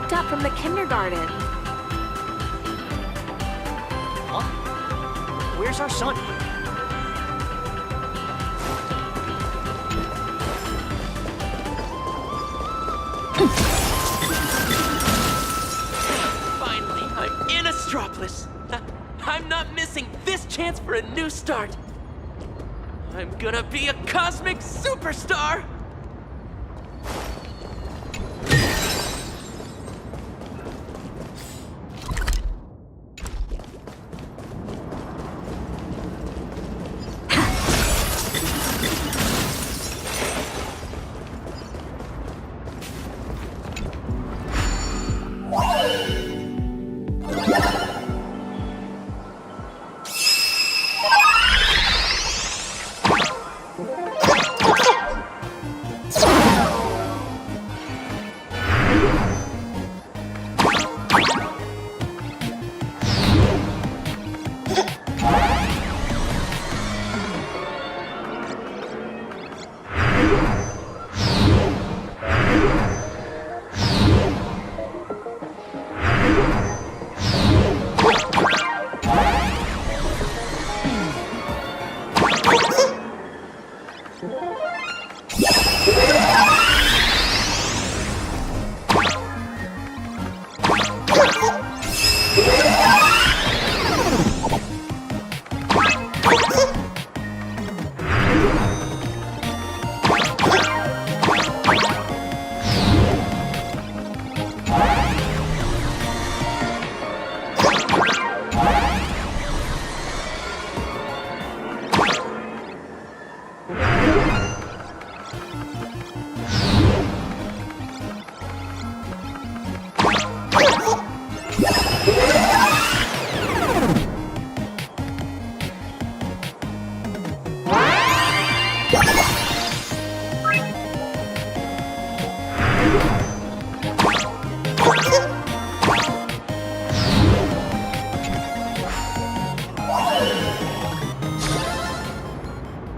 picked up from the kindergarten. Huh? Where's our son? Finally, I'm in Astropolis. I'm not missing this chance for a new start. I'm gonna be a cosmic superstar!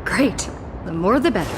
Great. The more the better.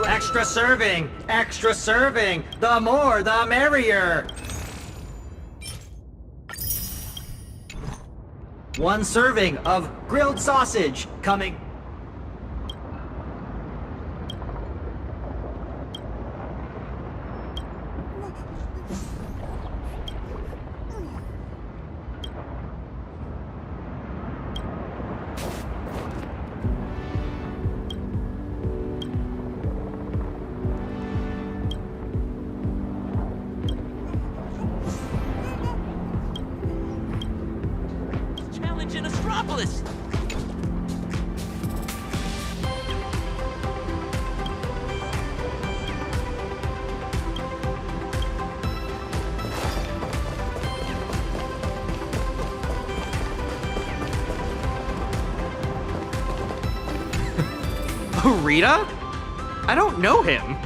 Extra serving! Extra serving! The more, the merrier! One serving of grilled sausage coming. In Astropolis! Rita? I don't know him.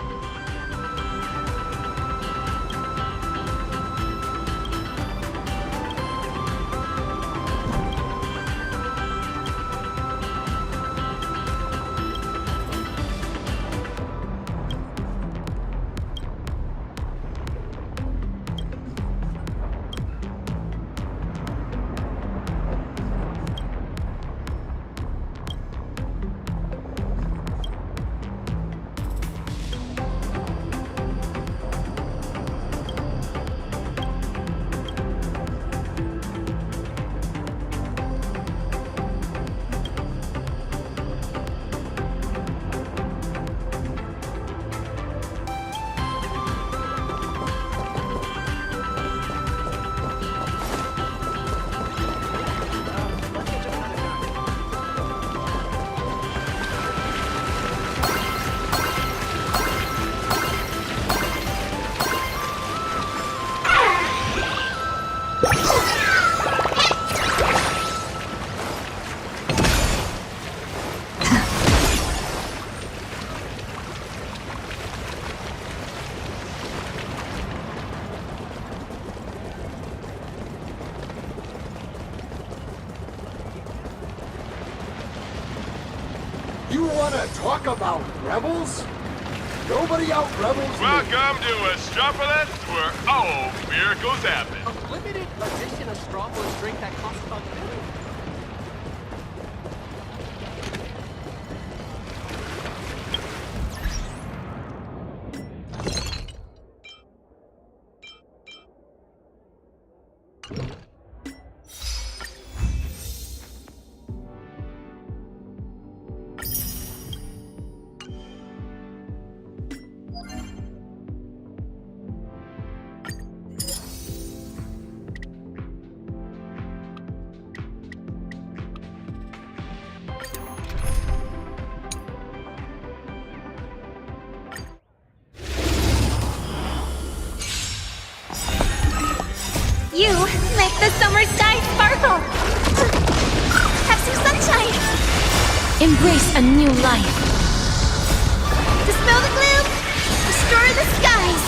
You wanna talk about rebels? Nobody out rebels me. Welcome to Astropolis, where all miracles happen. A limited edition Astropolis drink that costs $1 million. You make the summer sky sparkle! Have some sunshine! Embrace a new life! Dispel the gloom! Restore the skies!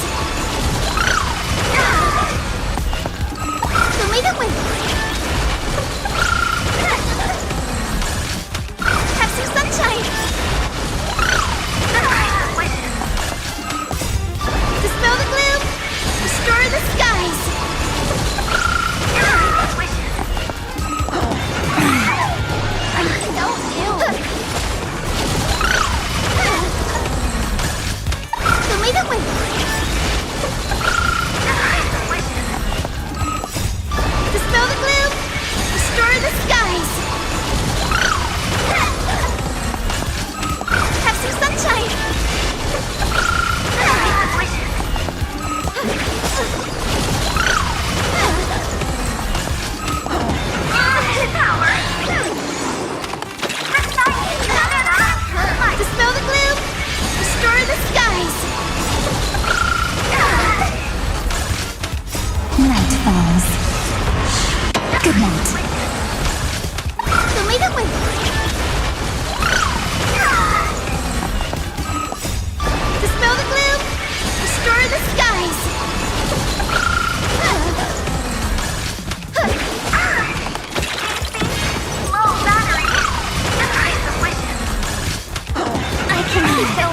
Show me the way! Have some sunshine! Dispel the gloom! Restore the skies! Dispel the gloom! Restore the skies! Have some sunshine! Dispel the gloom! Restore the skies! Night falls. Good night. Show me the way. Dispel the gloom. Restore the skies. Low battery. I can fulfill